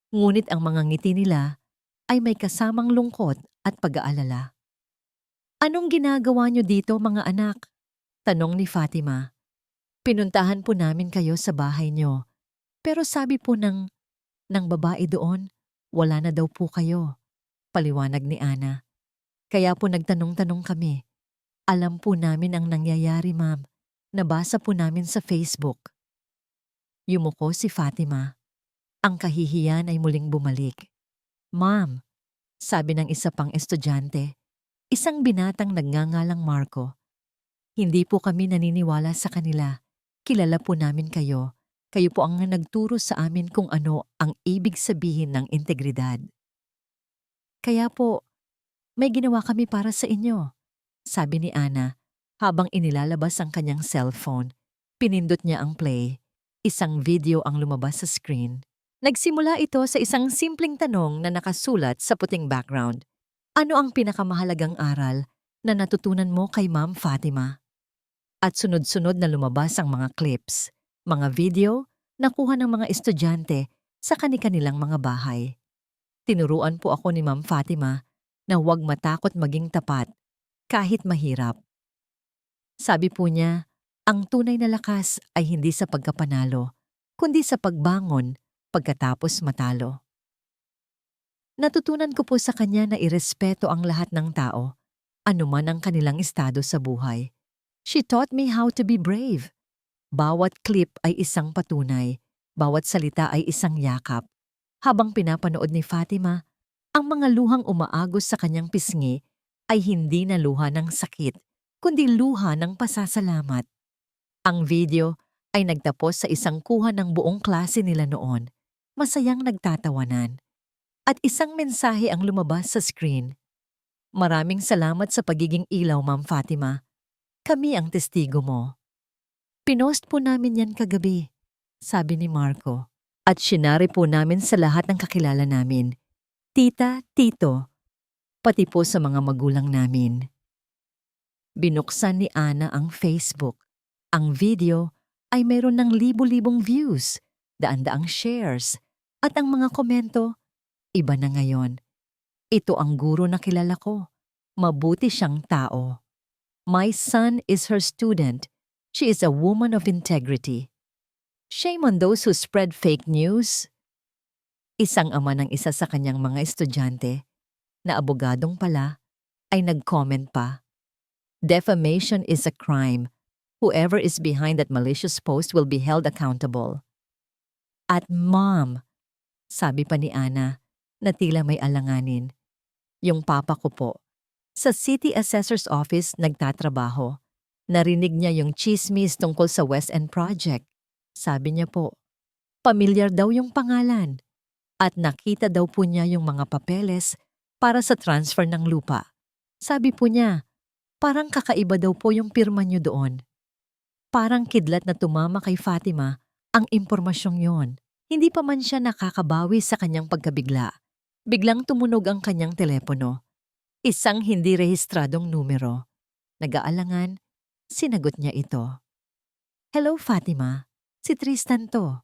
S1: Ngunit ang mga ngiti nila ay may kasamang lungkot at pag-aalala. Anong ginagawa niyo dito mga anak? Tanong ni Fatima. Pinuntahan po namin kayo sa bahay niyo. Pero sabi po ng babae doon, wala na daw po kayo. Paliwanag ni Ana. Kaya po nagtanong-tanong kami. Alam po namin ang nangyayari, ma'am. Nabasa po namin sa Facebook. Yumuko si Fatima. Ang kahihiyan ay muling bumalik. Ma'am, sabi ng isa pang estudyante, isang binatang nagngangalang Marco. Hindi po kami naniniwala sa kanila. Kilala po namin kayo. Kayo po ang nagturo sa amin kung ano ang ibig sabihin ng integridad. Kaya po, may ginawa kami para sa inyo, sabi ni Ana habang inilalabas ang kanyang cellphone. Pinindot niya ang play. Isang video ang lumabas sa screen. Nagsimula ito sa isang simpleng tanong na nakasulat sa puting background. Ano ang pinakamahalagang aral na natutunan mo kay Ma'am Fatima? At sunod-sunod na lumabas ang mga clips, mga video na kuha ng mga estudyante sa kani-kanilang mga bahay. Tinuruan po ako ni Ma'am Fatima na huwag matakot maging tapat kahit mahirap. Sabi po niya, ang tunay na lakas ay hindi sa pagkapanalo, kundi sa pagbangon pagkatapos matalo. Natutunan ko po sa kanya na irespeto ang lahat ng tao, anuman ang kanilang estado sa buhay. She taught me how to be brave. Bawat clip ay isang patunay, bawat salita ay isang yakap. Habang pinapanood ni Fatima, ang mga luhang umaagos sa kanyang pisngi ay hindi na luha ng sakit, kundi luha ng pasasalamat. Ang video ay nagtapos sa isang kuha ng buong klase nila noon, masayang nagtatawanan. At isang mensahe ang lumabas sa screen. Maraming salamat sa pagiging ilaw, Ma'am Fatima. Kami ang testigo mo. Pinost po namin yan kagabi, sabi ni Marco. At sinari po namin sa lahat ng kakilala namin. Tita, tito, pati po sa mga magulang namin. Binuksan ni Ana ang Facebook. Ang video ay mayroon ng libu-libong views, daan-daang shares, at ang mga komento, iba na ngayon. Ito ang guro na kilala ko. Mabuti siyang tao. My son is her student. She is a woman of integrity. Shame on those who spread fake news. Isang ama ng isa sa kanyang mga estudyante, na abogadong pala, ay nag-comment pa. Defamation is a crime. Whoever is behind that malicious post will be held accountable. At Mom, sabi pa ni Ana, na tila may alanganin. Yung papa ko po, sa City Assessor's Office nagtatrabaho. Narinig niya yung chismis tungkol sa West End Project. Sabi niya po, pamilyar daw yung pangalan. At nakita daw po niya yung mga papeles para sa transfer ng lupa. Sabi po niya, parang kakaiba daw po yung pirma niyo doon. Parang kidlat na tumama kay Fatima ang impormasyong yon. Hindi pa man siya nakakabawi sa kanyang pagkabigla. Biglang tumunog ang kanyang telepono. Isang hindi rehistradong numero. Nag-aalangan, sinagot niya ito. Hello Fatima, si Tristan to.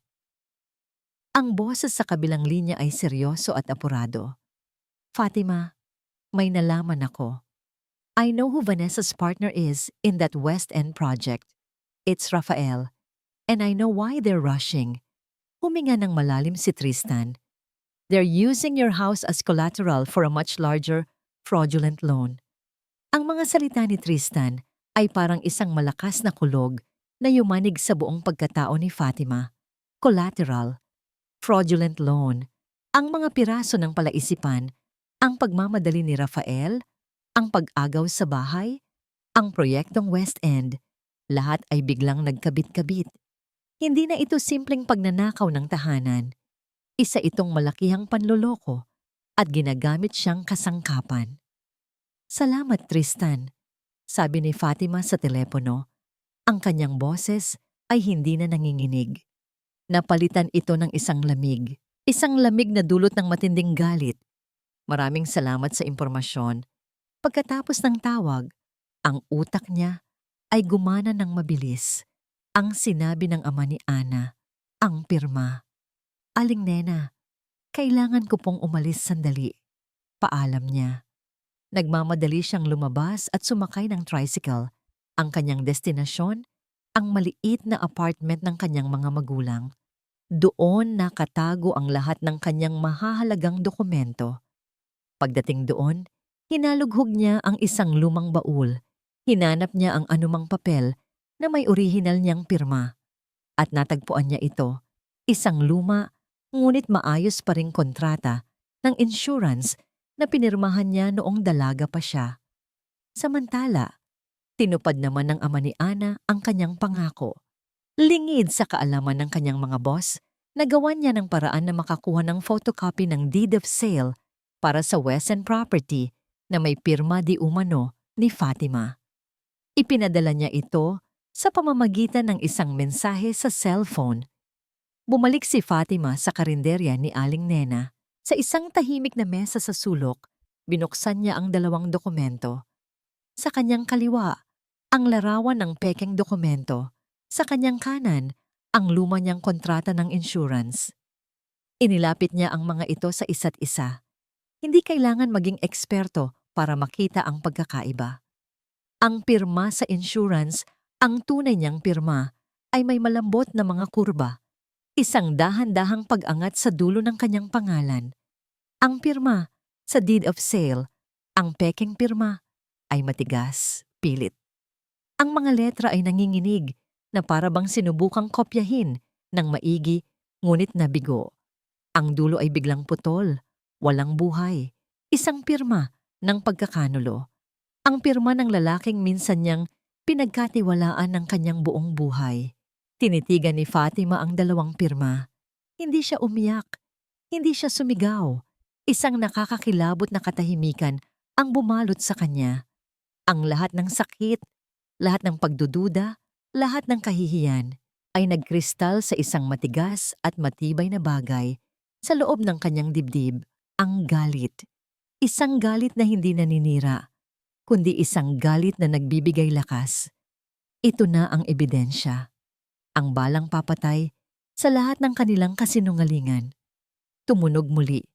S1: Ang boses sa kabilang linya ay seryoso at apurado. Fatima, may nalaman ako. I know who Vanessa's partner is in that West End project. It's Rafael, and I know why they're rushing. Huminga ng malalim si Tristan. They're using your house as collateral for a much larger, fraudulent loan. Ang mga salita ni Tristan ay parang isang malakas na kulog na yumanig sa buong pagkatao ni Fatima. Collateral, fraudulent loan, ang mga piraso ng palaisipan, ang pagmamadali ni Rafael, ang pag-agaw sa bahay, ang proyektong West End, lahat ay biglang nagkabit-kabit. Hindi na ito simpleng pagnanakaw ng tahanan. Isa itong malakihang panloloko at ginagamit siyang kasangkapan. Salamat, Tristan, sabi ni Fatima sa telepono. Ang kanyang boses ay hindi na nanginginig. Napalitan ito ng isang lamig. Isang lamig na dulot ng matinding galit. Maraming salamat sa impormasyon. Pagkatapos ng tawag, ang utak niya ay gumana ng mabilis. Ang sinabi ng ama ni Ana, ang pirma. Aling Nena, kailangan ko pong umalis sandali. Paalam niya. Nagmamadali siyang lumabas at sumakay ng tricycle. Ang kanyang destinasyon, ang maliit na apartment ng kanyang mga magulang. Doon nakatago ang lahat ng kanyang mahahalagang dokumento. Pagdating doon, hinalughog niya ang isang lumang baul. Hinanap niya ang anumang papel na may orihinal niyang pirma. At natagpuan niya ito, isang luma ngunit maayos pa ring kontrata ng insurance na pinirmahan niya noong dalaga pa siya. Samantala, tinupad naman ng ama ni Ana ang kanyang pangako. Lingid sa kaalaman ng kanyang mga boss, nagawa niya ng paraan na makakuha ng photocopy ng deed of sale para sa Wesson property na may pirma di umano ni Fatima. Ipinadala niya ito sa pamamagitan ng isang mensahe sa cellphone. Bumalik si Fatima sa karinderya ni Aling Nena. Sa isang tahimik na mesa sa sulok, binuksan niya ang dalawang dokumento. Sa kanyang kaliwa, ang larawan ng pekeng dokumento. Sa kanyang kanan, ang luma niyang kontrata ng insurance. Inilapit niya ang mga ito sa isa't isa. Hindi kailangan maging eksperto para makita ang pagkakaiba. Ang pirma sa insurance, ang tunay niyang pirma, ay may malambot na mga kurba. Isang dahan-dahang pag-angat sa dulo ng kanyang pangalan. Ang pirma sa deed of sale, ang pekeng pirma, ay matigas, pilit. Ang mga letra ay nanginginig na para bang sinubukang kopyahin ng maigi ngunit nabigo. Ang dulo ay biglang putol, walang buhay. Isang pirma ng pagkakanulo. Ang pirma ng lalaking minsan niyang pinagkatiwalaan ng kanyang buong buhay. Tinitigan ni Fatima ang dalawang pirma. Hindi siya umiyak, hindi siya sumigaw. Isang nakakakilabot na katahimikan ang bumalot sa kanya. Ang lahat ng sakit, lahat ng pagdududa, lahat ng kahihiyan ay nagkristal sa isang matigas at matibay na bagay sa loob ng kanyang dibdib, ang galit. Isang galit na hindi naninira, kundi isang galit na nagbibigay lakas. Ito na ang ebidensya. Ang balang papatay sa lahat ng kanilang kasinungalingan. Tumunog muli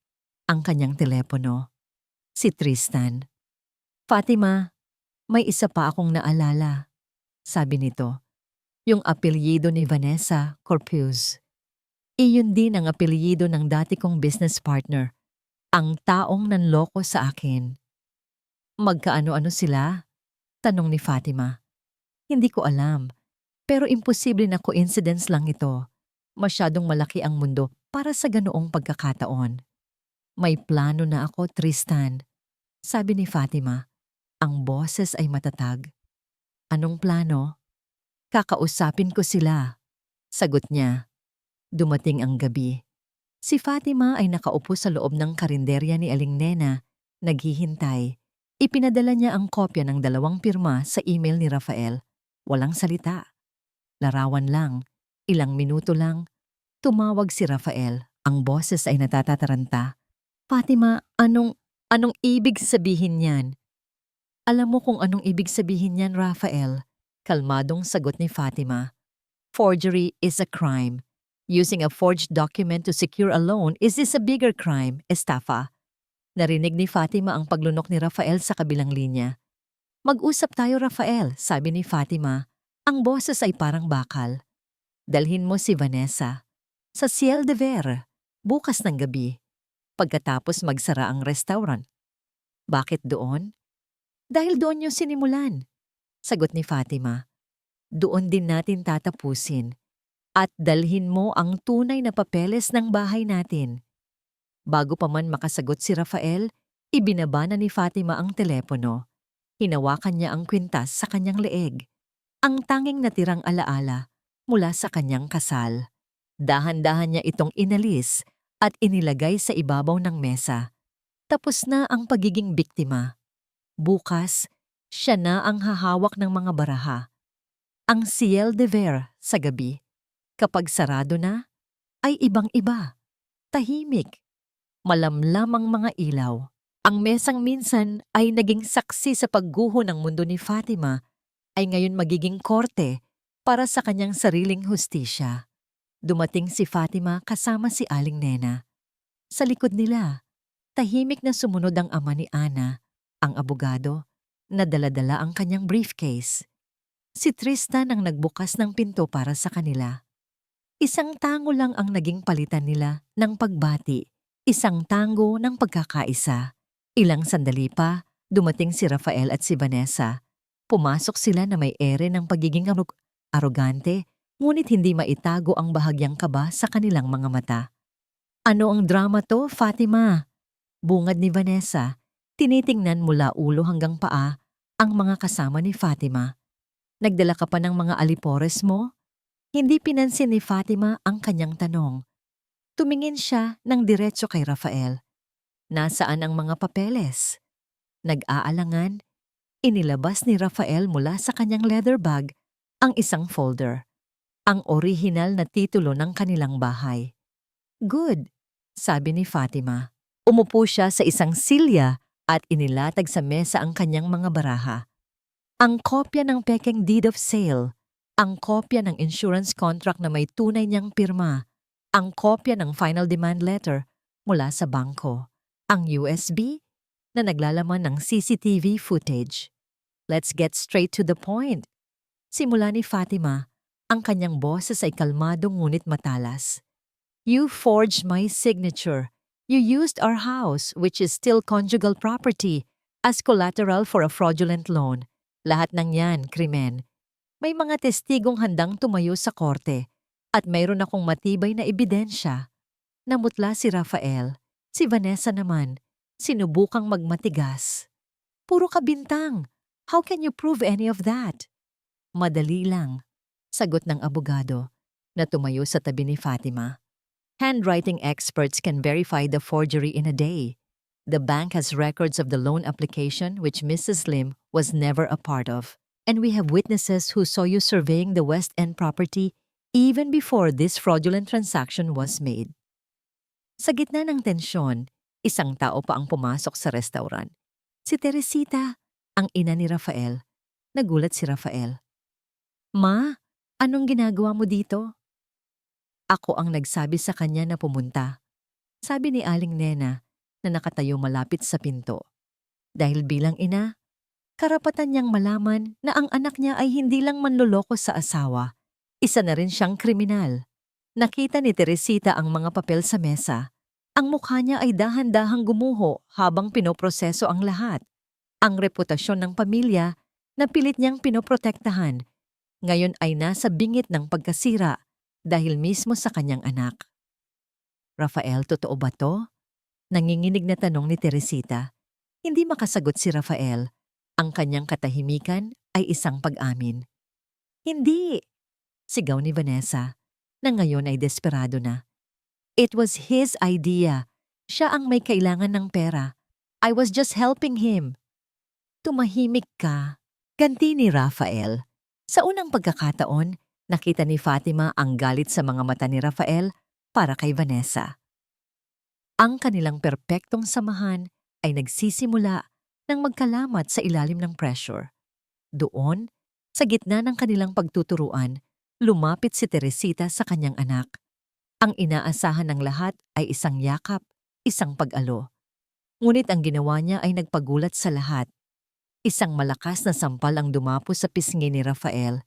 S1: ang kanyang telepono. Si Tristan. Fatima, may isa pa akong naalala, sabi nito. Yung apelyido ni Vanessa Corpus. Iyon din ang apelyido ng dati kong business partner, ang taong nanloko sa akin. Magkaano-ano sila? Tanong ni Fatima. Hindi ko alam. Pero imposible na coincidence lang ito. Masyadong malaki ang mundo para sa ganoong pagkakataon. May plano na ako, Tristan. Sabi ni Fatima. Ang boses ay matatag. Anong plano? Kakausapin ko sila. Sagot niya. Dumating ang gabi. Si Fatima ay nakaupo sa loob ng karinderya ni Aling Nena, naghihintay. Ipinadala niya ang kopya ng dalawang pirma sa email ni Rafael. Walang salita. Larawan lang, ilang minuto lang, tumawag si Rafael. Ang boses ay natatataranta. Fatima, anong ibig sabihin niyan? Alam mo kung anong ibig sabihin niyan, Rafael? Kalmadong sagot ni Fatima. Forgery is a crime. Using a forged document to secure a loan is this a bigger crime, estafa? Narinig ni Fatima ang paglunok ni Rafael sa kabilang linya. Mag-usap tayo, Rafael, sabi ni Fatima. Ang boses ay parang bakal. Dalhin mo si Vanessa sa Ciel de Ver bukas ng gabi pagkatapos magsara ang restaurant. Bakit doon? Dahil doon yung sinimulan, sagot ni Fatima. Doon din natin tatapusin at dalhin mo ang tunay na papeles ng bahay natin. Bago pa man makasagot si Rafael, ibinaba na ni Fatima ang telepono. Hinawakan niya ang kwintas sa kanyang leeg. Ang tanging natirang alaala mula sa kanyang kasal. Dahan-dahan niya itong inalis at inilagay sa ibabaw ng mesa. Tapos na ang pagiging biktima. Bukas, siya na ang hahawak ng mga baraha. Ang ciel de ver sa gabi, kapag sarado na, ay ibang-iba. Tahimik. Malamlam ang mga ilaw. Ang mesang minsan ay naging saksi sa pagguho ng mundo ni Fatima ay ngayon magiging korte para sa kanyang sariling hustisya. Dumating si Fatima kasama si Aling Nena. Sa likod nila, tahimik na sumunod ang ama ni Ana, ang abogado, na dala-dala ang kanyang briefcase. Si Tristan ang nagbukas ng pinto para sa kanila. Isang tango lang ang naging palitan nila ng pagbati, isang tango ng pagkakaisa. Ilang sandali pa, dumating si Rafael at si Vanessa. Pumasok sila na may ere ng pagiging arogante, ngunit hindi maitago ang bahagyang kaba sa kanilang mga mata. Ano ang drama to, Fatima? Bungad ni Vanessa, tinitingnan mula ulo hanggang paa ang mga kasama ni Fatima. Nagdala ka pa ng mga alipores mo? Hindi pinansin ni Fatima ang kanyang tanong. Tumingin siya ng diretso kay Rafael. Nasaan ang mga papeles? Nag-aalangan, inilabas ni Rafael mula sa kanyang leather bag ang isang folder. Ang orihinal na titulo ng kanilang bahay. Good, sabi ni Fatima. Umupo siya sa isang silya at inilatag sa mesa ang kanyang mga baraha. Ang kopya ng pekeng deed of sale, ang kopya ng insurance contract na may tunay niyang pirma, ang kopya ng final demand letter mula sa bangko, ang USB na naglalaman ng CCTV footage. Let's get straight to the point. Simula ni Fatima, ang kanyang boses ay kalmado ngunit matalas. You forged my signature. You used our house, which is still conjugal property, as collateral for a fraudulent loan. Lahat ng yan, krimen. May mga testigong handang tumayo sa korte at mayroon akong matibay na ebidensya. Namutla si Rafael. Si Vanessa naman, sinubukang magmatigas. Puro kabintang. How can you prove any of that? Madali lang, sagot ng abogado na tumayo sa tabi ni Fatima. Handwriting experts can verify the forgery in a day. The bank has records of the loan application which Mrs. Lim was never a part of. And we have witnesses who saw you surveying the West End property even before this fraudulent transaction was made. Sa gitna ng tensyon, isang tao pa ang pumasok sa restaurant. Si Teresita, ang ina ni Rafael. Nagulat si Rafael. Ma, anong ginagawa mo dito? Ako ang nagsabi sa kanya na pumunta. Sabi ni Aling Nena na nakatayo malapit sa pinto. Dahil bilang ina, karapatan niyang malaman na ang anak niya ay hindi lang manloloko sa asawa. Isa na rin siyang kriminal. Nakita ni Teresita ang mga papel sa mesa. Ang mukha niya ay dahan-dahang gumuho habang pinoproseso ang lahat. Ang reputasyon ng pamilya na pilit niyang pinoprotektahan, ngayon ay nasa bingit ng pagkasira dahil mismo sa kanyang anak. Rafael, totoo ba to? Nanginginig na tanong ni Teresita. Hindi makasagot si Rafael. Ang kanyang katahimikan ay isang pag-amin. Hindi! Sigaw ni Vanessa, na ngayon ay desperado na. It was his idea. Siya ang may kailangan ng pera. I was just helping him. Tumahimik ka. Ganti ni Rafael. Sa unang pagkakataon, nakita ni Fatima ang galit sa mga mata ni Rafael para kay Vanessa. Ang kanilang perpektong samahan ay nagsisimula nang magkalamat sa ilalim ng pressure. Doon, sa gitna ng kanilang pagtuturuan, lumapit si Teresita sa kanyang anak. Ang inaasahan ng lahat ay isang yakap, isang pag-alo. Ngunit ang ginawa niya ay nagpagulat sa lahat. Isang malakas na sampal ang dumapo sa pisngi ni Rafael.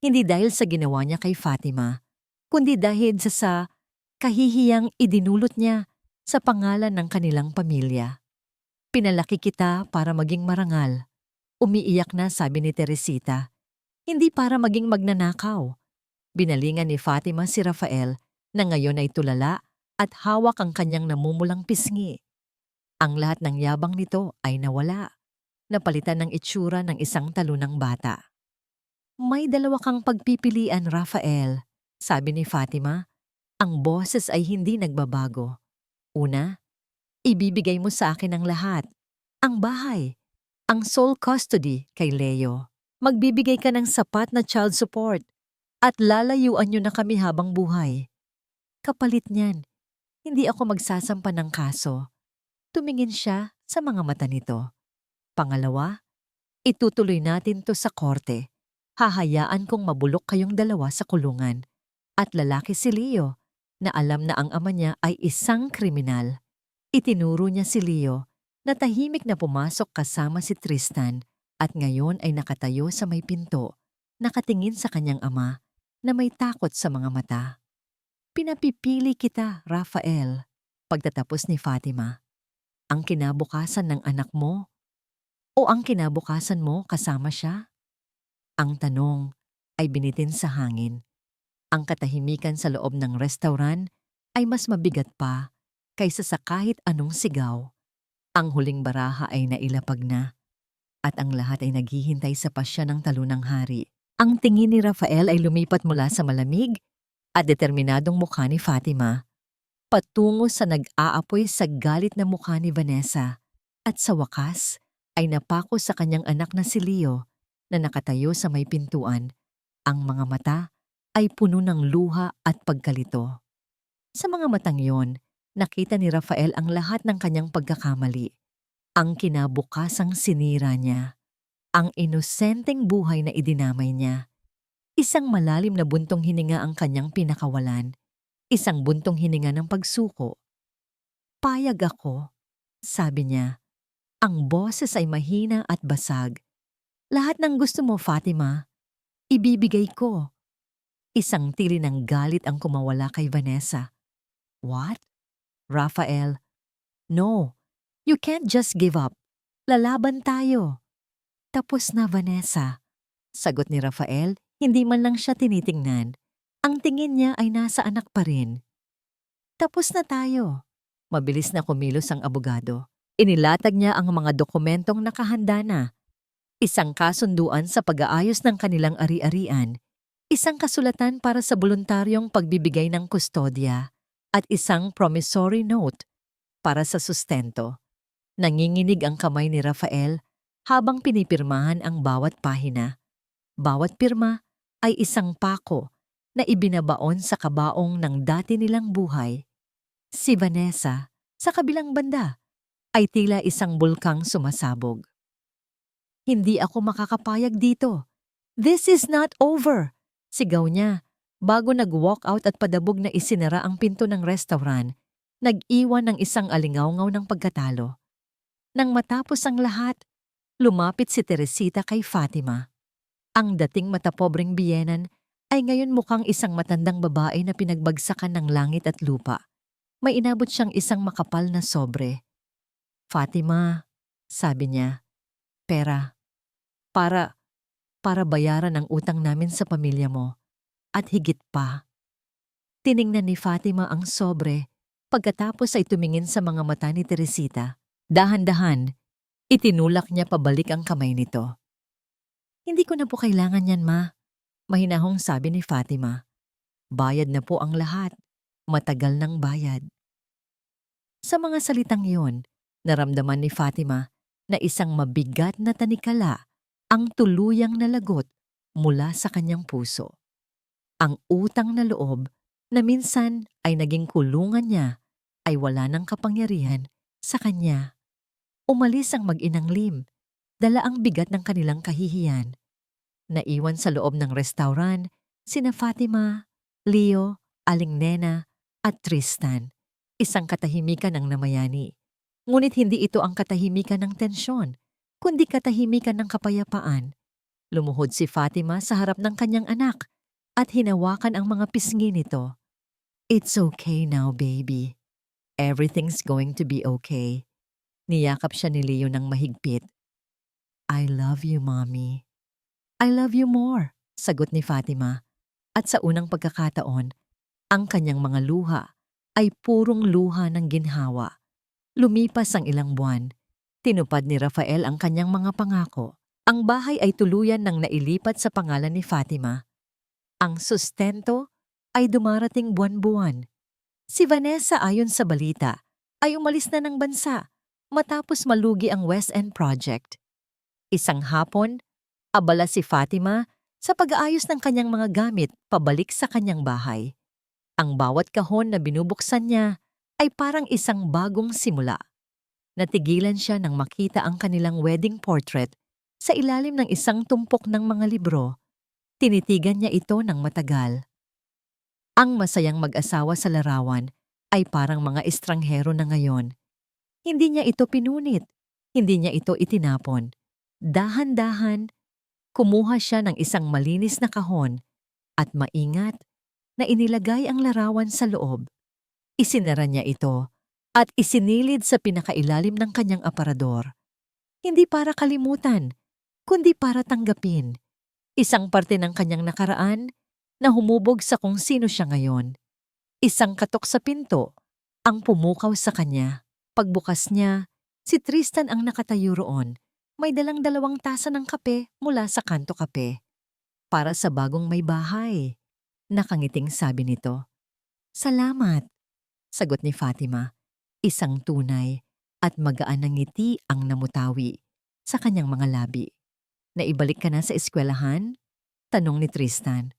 S1: Hindi dahil sa ginawa niya kay Fatima, kundi dahil sa kahihiyang idinulot niya sa pangalan ng kanilang pamilya. Pinalaki kita para maging marangal. Umiiyak na, sabi ni Teresita. Hindi para maging magnanakaw. Binalingan ni Fatima si Rafael na ngayon ay tulala at hawak ang kanyang namumulang pisngi. Ang lahat ng yabang nito ay nawala. Napalitan ng itsura ng isang talunang bata. May dalawa kang pagpipilian, Rafael, sabi ni Fatima. Ang boses ay hindi nagbabago. Una, ibibigay mo sa akin ang lahat. Ang bahay, ang sole custody kay Leo. Magbibigay ka ng sapat na child support at lalayuan niyo na kami habang buhay. Kapalit niyan, hindi ako magsasampa ng kaso. Tumingin siya sa mga mata nito. Pangalawa, itutuloy natin to sa korte. Hahayaan kong mabulok kayong dalawa sa kulungan. At lalaki si Leo na alam na ang ama niya ay isang kriminal. Itinuro niya si Leo na tahimik na pumasok kasama si Tristan at ngayon ay nakatayo sa may pinto, nakatingin sa kanyang ama na may takot sa mga mata. Pinapipili kita, Rafael, pagtatapos ni Fatima. Ang kinabukasan ng anak mo o ang kinabukasan mo kasama siya? Ang tanong ay binitin sa hangin. Ang katahimikan sa loob ng restaurant ay mas mabigat pa kaysa sa kahit anong sigaw. Ang huling baraha ay nailapag na at ang lahat ay naghihintay sa pasya ng talunang hari. Ang tingin ni Rafael ay lumipat mula sa malamig at determinadong mukha ni Fatima patungo sa nag-aapoy sa galit na mukha ni Vanessa at sa wakas ay napako sa kanyang anak na si Leo na nakatayo sa may pintuan. Ang mga mata ay puno ng luha at pagkalito. Sa mga matang yon, nakita ni Rafael ang lahat ng kanyang pagkakamali. Ang kinabukasang sinira niya. Ang inosenteng buhay na idinamay niya. Isang malalim na buntong hininga ang kanyang pinakawalan. Isang buntong hininga ng pagsuko. Payag ako, sabi niya. Ang boses ay mahina at basag. Lahat ng gusto mo, Fatima, ibibigay ko. Isang tili ng galit ang kumawala kay Vanessa. What? Rafael, no, you can't just give up. Lalaban tayo. Tapos na, Vanessa. Sagot ni Rafael, hindi man lang siya tinitingnan. Ang tingin niya ay nasa anak pa rin. Tapos na tayo. Mabilis na kumilos ang abogado. Inilatag niya ang mga dokumentong nakahanda na. Isang kasunduan sa pag-aayos ng kanilang ari-arian. Isang kasulatan para sa voluntaryong pagbibigay ng kustodya at isang promissory note para sa sustento. Nanginginig ang kamay ni Rafael habang pinipirmahan ang bawat pahina. Bawat pirma ay isang pako na ibinabaon sa kabaong ng dati nilang buhay. Si Vanessa, sa kabilang banda, ay tila isang bulkang sumasabog. Hindi ako makakapayag dito. This is not over! Sigaw niya, bago nag-walk out at padabog na isinara ang pinto ng restaurant, nag-iwan ng isang alingawngaw ng pagkatalo. Nang matapos ang lahat, lumapit si Teresita kay Fatima. Ang dating matapobreng biyenan ay ngayon mukhang isang matandang babae na pinagbagsakan ng langit at lupa. May inabot siyang isang makapal na sobre. Fatima, sabi niya, pera, para bayaran ang utang namin sa pamilya mo. At higit pa. Tiningnan ni Fatima ang sobre pagkatapos ay tumingin sa mga mata ni Teresita. Dahan-dahan, itinulak niya pabalik ang kamay nito. Hindi ko na po kailangan yan, ma. Mahinahong sabi ni Fatima. Bayad na po ang lahat. Matagal ng bayad. Sa mga salitang iyon, naramdaman ni Fatima na isang mabigat na tanikala ang tuluyang nalagot mula sa kanyang puso. Ang utang na loob na minsan ay naging kulungan niya ay wala ng kapangyarihan sa kanya. Umalis ang mag-inang Lim, dala ang bigat ng kanilang kahihiyan. Naiwan sa loob ng restaurant sina Fatima, Leo, Aling Nena at Tristan. Isang katahimikan ang namayani. Ngunit hindi ito ang katahimikan ng tensyon, kundi katahimikan ng kapayapaan. Lumuhod si Fatima sa harap ng kanyang anak at hinawakan ang mga pisngi nito. It's okay now, baby. Everything's going to be okay. Niyakap siya ni Leo ng mahigpit. I love you, Mommy. I love you more, sagot ni Fatima. At sa unang pagkakataon, ang kanyang mga luha ay purong luha ng ginhawa. Lumipas ang ilang buwan. Tinupad ni Rafael ang kanyang mga pangako. Ang bahay ay tuluyan ng nailipat sa pangalan ni Fatima. Ang sustento ay dumarating buwan-buwan. Si Vanessa ayon sa balita ay umalis na ng bansa matapos malugi ang West End Project. Isang hapon, abala si Fatima sa pag-aayos ng kanyang mga gamit pabalik sa kanyang bahay. Ang bawat kahon na binubuksan niya ay parang isang bagong simula. Natigilan siya nang makita ang kanilang wedding portrait sa ilalim ng isang tumpok ng mga libro. Tinitigan niya ito ng matagal. Ang masayang mag-asawa sa larawan ay parang mga estranghero na ngayon. Hindi niya ito pinunit, hindi niya ito itinapon. Dahan-dahan, kumuha siya ng isang malinis na kahon at maingat na inilagay ang larawan sa loob. Isinara niya ito at isinilid sa pinakailalim ng kanyang aparador. Hindi para kalimutan, kundi para tanggapin. Isang parte ng kanyang nakaraan na humubog sa kung sino siya ngayon. Isang katok sa pinto ang pumukaw sa kanya. Pagbukas niya, si Tristan ang nakatayo roon. May dalang 2 tasa ng kape mula sa Kanto Kape. Para sa bagong may bahay. Nakangiting sabi nito. Salamat, sagot ni Fatima. Isang tunay at magaan na ngiti ang namutawi sa kanyang mga labi. Naibalik ka na sa eskwelahan? Tanong ni Tristan.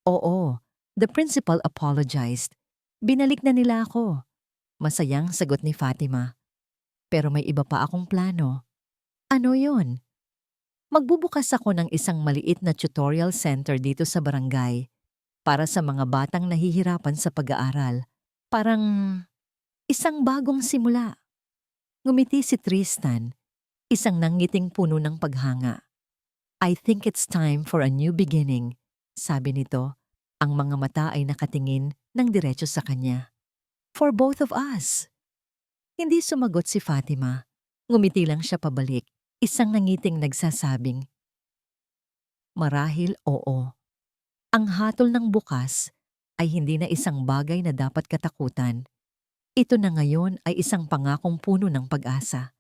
S1: Oo, the principal apologized. Binalik na nila ako. Masayang sagot ni Fatima. Pero may iba pa akong plano. Ano yon? Magbubukas ako ng isang maliit na tutorial center dito sa barangay para sa mga batang nahihirapan sa pag-aaral. Parang isang bagong simula. Ngumiti si Tristan, isang nangiting puno ng paghanga. I think it's time for a new beginning, sabi nito. Ang mga mata ay nakatingin ng diretso sa kanya. For both of us. Hindi sumagot si Fatima. Ngumiti lang siya pabalik, isang nangiting nagsasabing, marahil oo. Ang hatol ng bukas ay hindi na isang bagay na dapat katakutan. Ito na ngayon ay isang pangakong puno ng pag-asa.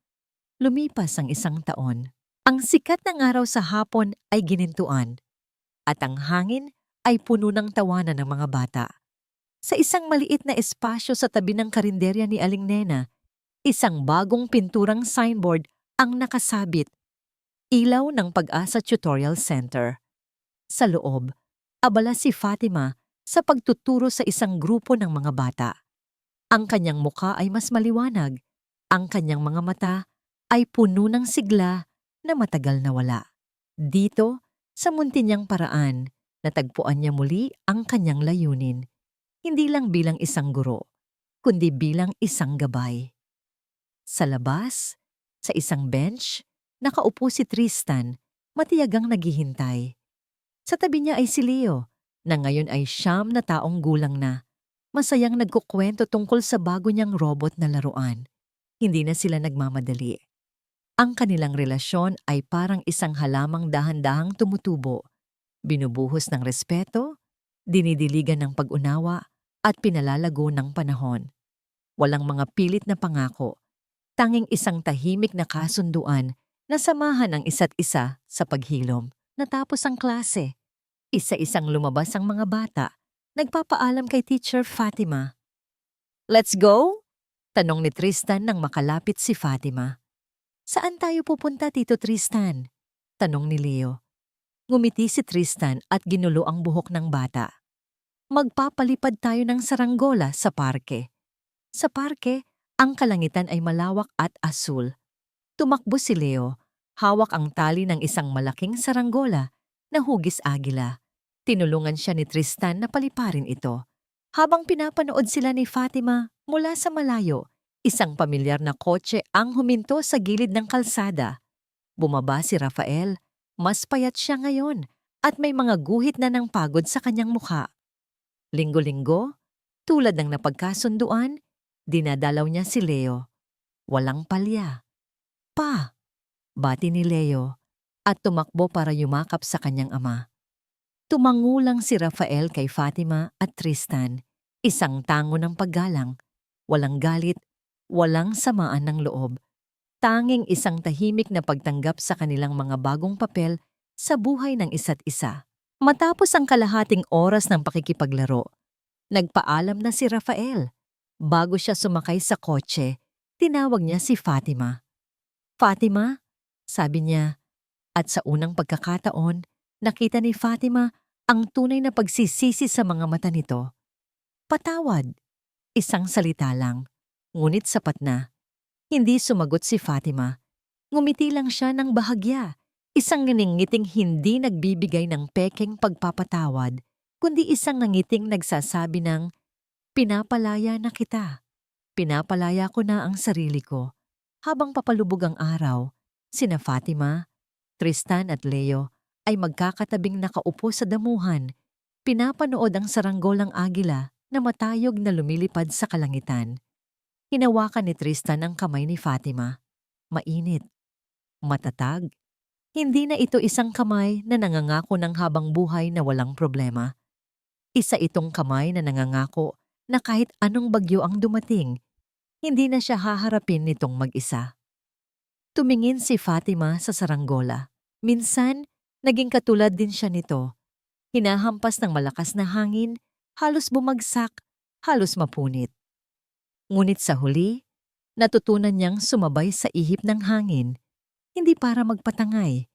S1: Lumipas ang 1 taon. Ang sikat ng araw sa hapon ay ginintuan at ang hangin ay puno ng tawanan ng mga bata. Sa isang maliit na espasyo sa tabi ng karinderya ni Aling Nena, isang bagong pinturang signboard ang nakasabit. Ilaw ng Pag-asa Tutorial Center. Sa loob, abala si Fatima sa pagtuturo sa isang grupo ng mga bata. Ang kanyang muka ay mas maliwanag. Ang kanyang mga mata ay puno ng sigla na matagal na wala. Dito, sa munti niyang paraan, natagpuan niya muli ang kanyang layunin. Hindi lang bilang isang guro, kundi bilang isang gabay. Sa labas, sa isang bench, nakaupo si Tristan, matiyagang naghihintay. Sa tabi niya ay si Leo, na ngayon ay 9 na taong gulang na. Masayang nagkukwento tungkol sa bago niyang robot na laruan. Hindi na sila nagmamadali. Ang kanilang relasyon ay parang isang halamang dahan-dahang tumutubo. Binubuhos ng respeto, dinidiligan ng pag-unawa, at pinalalago ng panahon. Walang mga pilit na pangako. Tanging isang tahimik na kasunduan na samahan ang isa't isa sa paghilom. Natapos ang klase. Isa-isang lumabas ang mga bata. Nagpapaalam kay Teacher Fatima. Let's go? Tanong ni Tristan nang makalapit si Fatima. Saan tayo pupunta, Tito Tristan? Tanong ni Leo. Ngumiti si Tristan at ginulo ang buhok ng bata. Magpapalipad tayo ng saranggola sa parke. Sa parke, ang kalangitan ay malawak at asul. Tumakbo si Leo, hawak ang tali ng isang malaking saranggola na hugis agila. Tinulungan siya ni Tristan na paliparin ito. Habang pinapanood sila ni Fatima mula sa malayo, isang pamilyar na kotse ang huminto sa gilid ng kalsada. Bumaba si Rafael, mas payat siya ngayon at may mga guhit na ng pagod sa kanyang mukha. Linggo-linggo, tulad ng napagkasunduan, dinadalaw niya si Leo. Walang palya. Pa, bati ni Leo at tumakbo para yumakap sa kanyang ama. Tumangulang si Rafael kay Fatima at Tristan, isang tango ng paggalang, walang galit, walang samaan ng loob. Tanging isang tahimik na pagtanggap sa kanilang mga bagong papel sa buhay ng isa't isa. Matapos ang kalahating oras ng pakikipaglaro, Nagpaalam na si Rafael. Bago siya sumakay sa kotse, tinawag niya si Fatima. Fatima, sabi niya, at sa unang pagkakataon, nakita ni Fatima ang tunay na pagsisisi sa mga mata nito. Patawad. Isang salita lang, ngunit sapat na. Hindi sumagot si Fatima. Ngumiti lang siya ng bahagya. Isang ngingiting hindi nagbibigay ng pekeng pagpapatawad, kundi isang nangiting nagsasabi ng, pinapalaya na kita. Pinapalaya ko na ang sarili ko. Habang papalubog ang araw, sina Fatima, Tristan at Leo ay magkakatabing nakaupo sa damuhan. Pinapanood ang saranggolang agila na matayog na lumilipad sa kalangitan. Hinawakan ni Tristan ang kamay ni Fatima. Mainit. Matatag. Hindi na ito isang kamay na nangangako ng habang buhay na walang problema. Isa itong kamay na nangangako na kahit anong bagyo ang dumating, hindi na siya haharapin nitong mag-isa. Tumingin si Fatima sa saranggola. Minsan, naging katulad din siya nito. Hinahampas ng malakas na hangin, halos bumagsak, halos mapunit. Ngunit sa huli, natutunan niyang sumabay sa ihip ng hangin, hindi para magpatangay,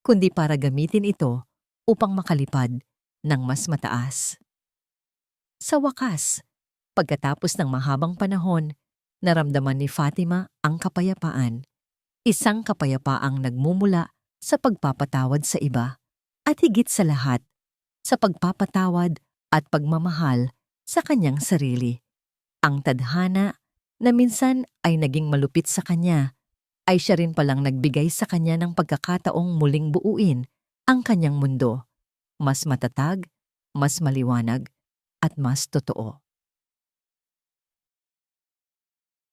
S1: kundi para gamitin ito upang makalipad ng mas mataas. Sa wakas, pagkatapos ng mahabang panahon, naramdaman ni Fatima ang kapayapaan. Isang kapayapaang nagmumula sa pagpapatawad sa iba at higit sa lahat, sa pagpapatawad at pagmamahal sa kanyang sarili. Ang tadhana na minsan ay naging malupit sa kanya, ay siya rin palang nagbigay sa kanya ng pagkakataong muling buuin ang kanyang mundo. Mas matatag, mas maliwanag, at mas totoo.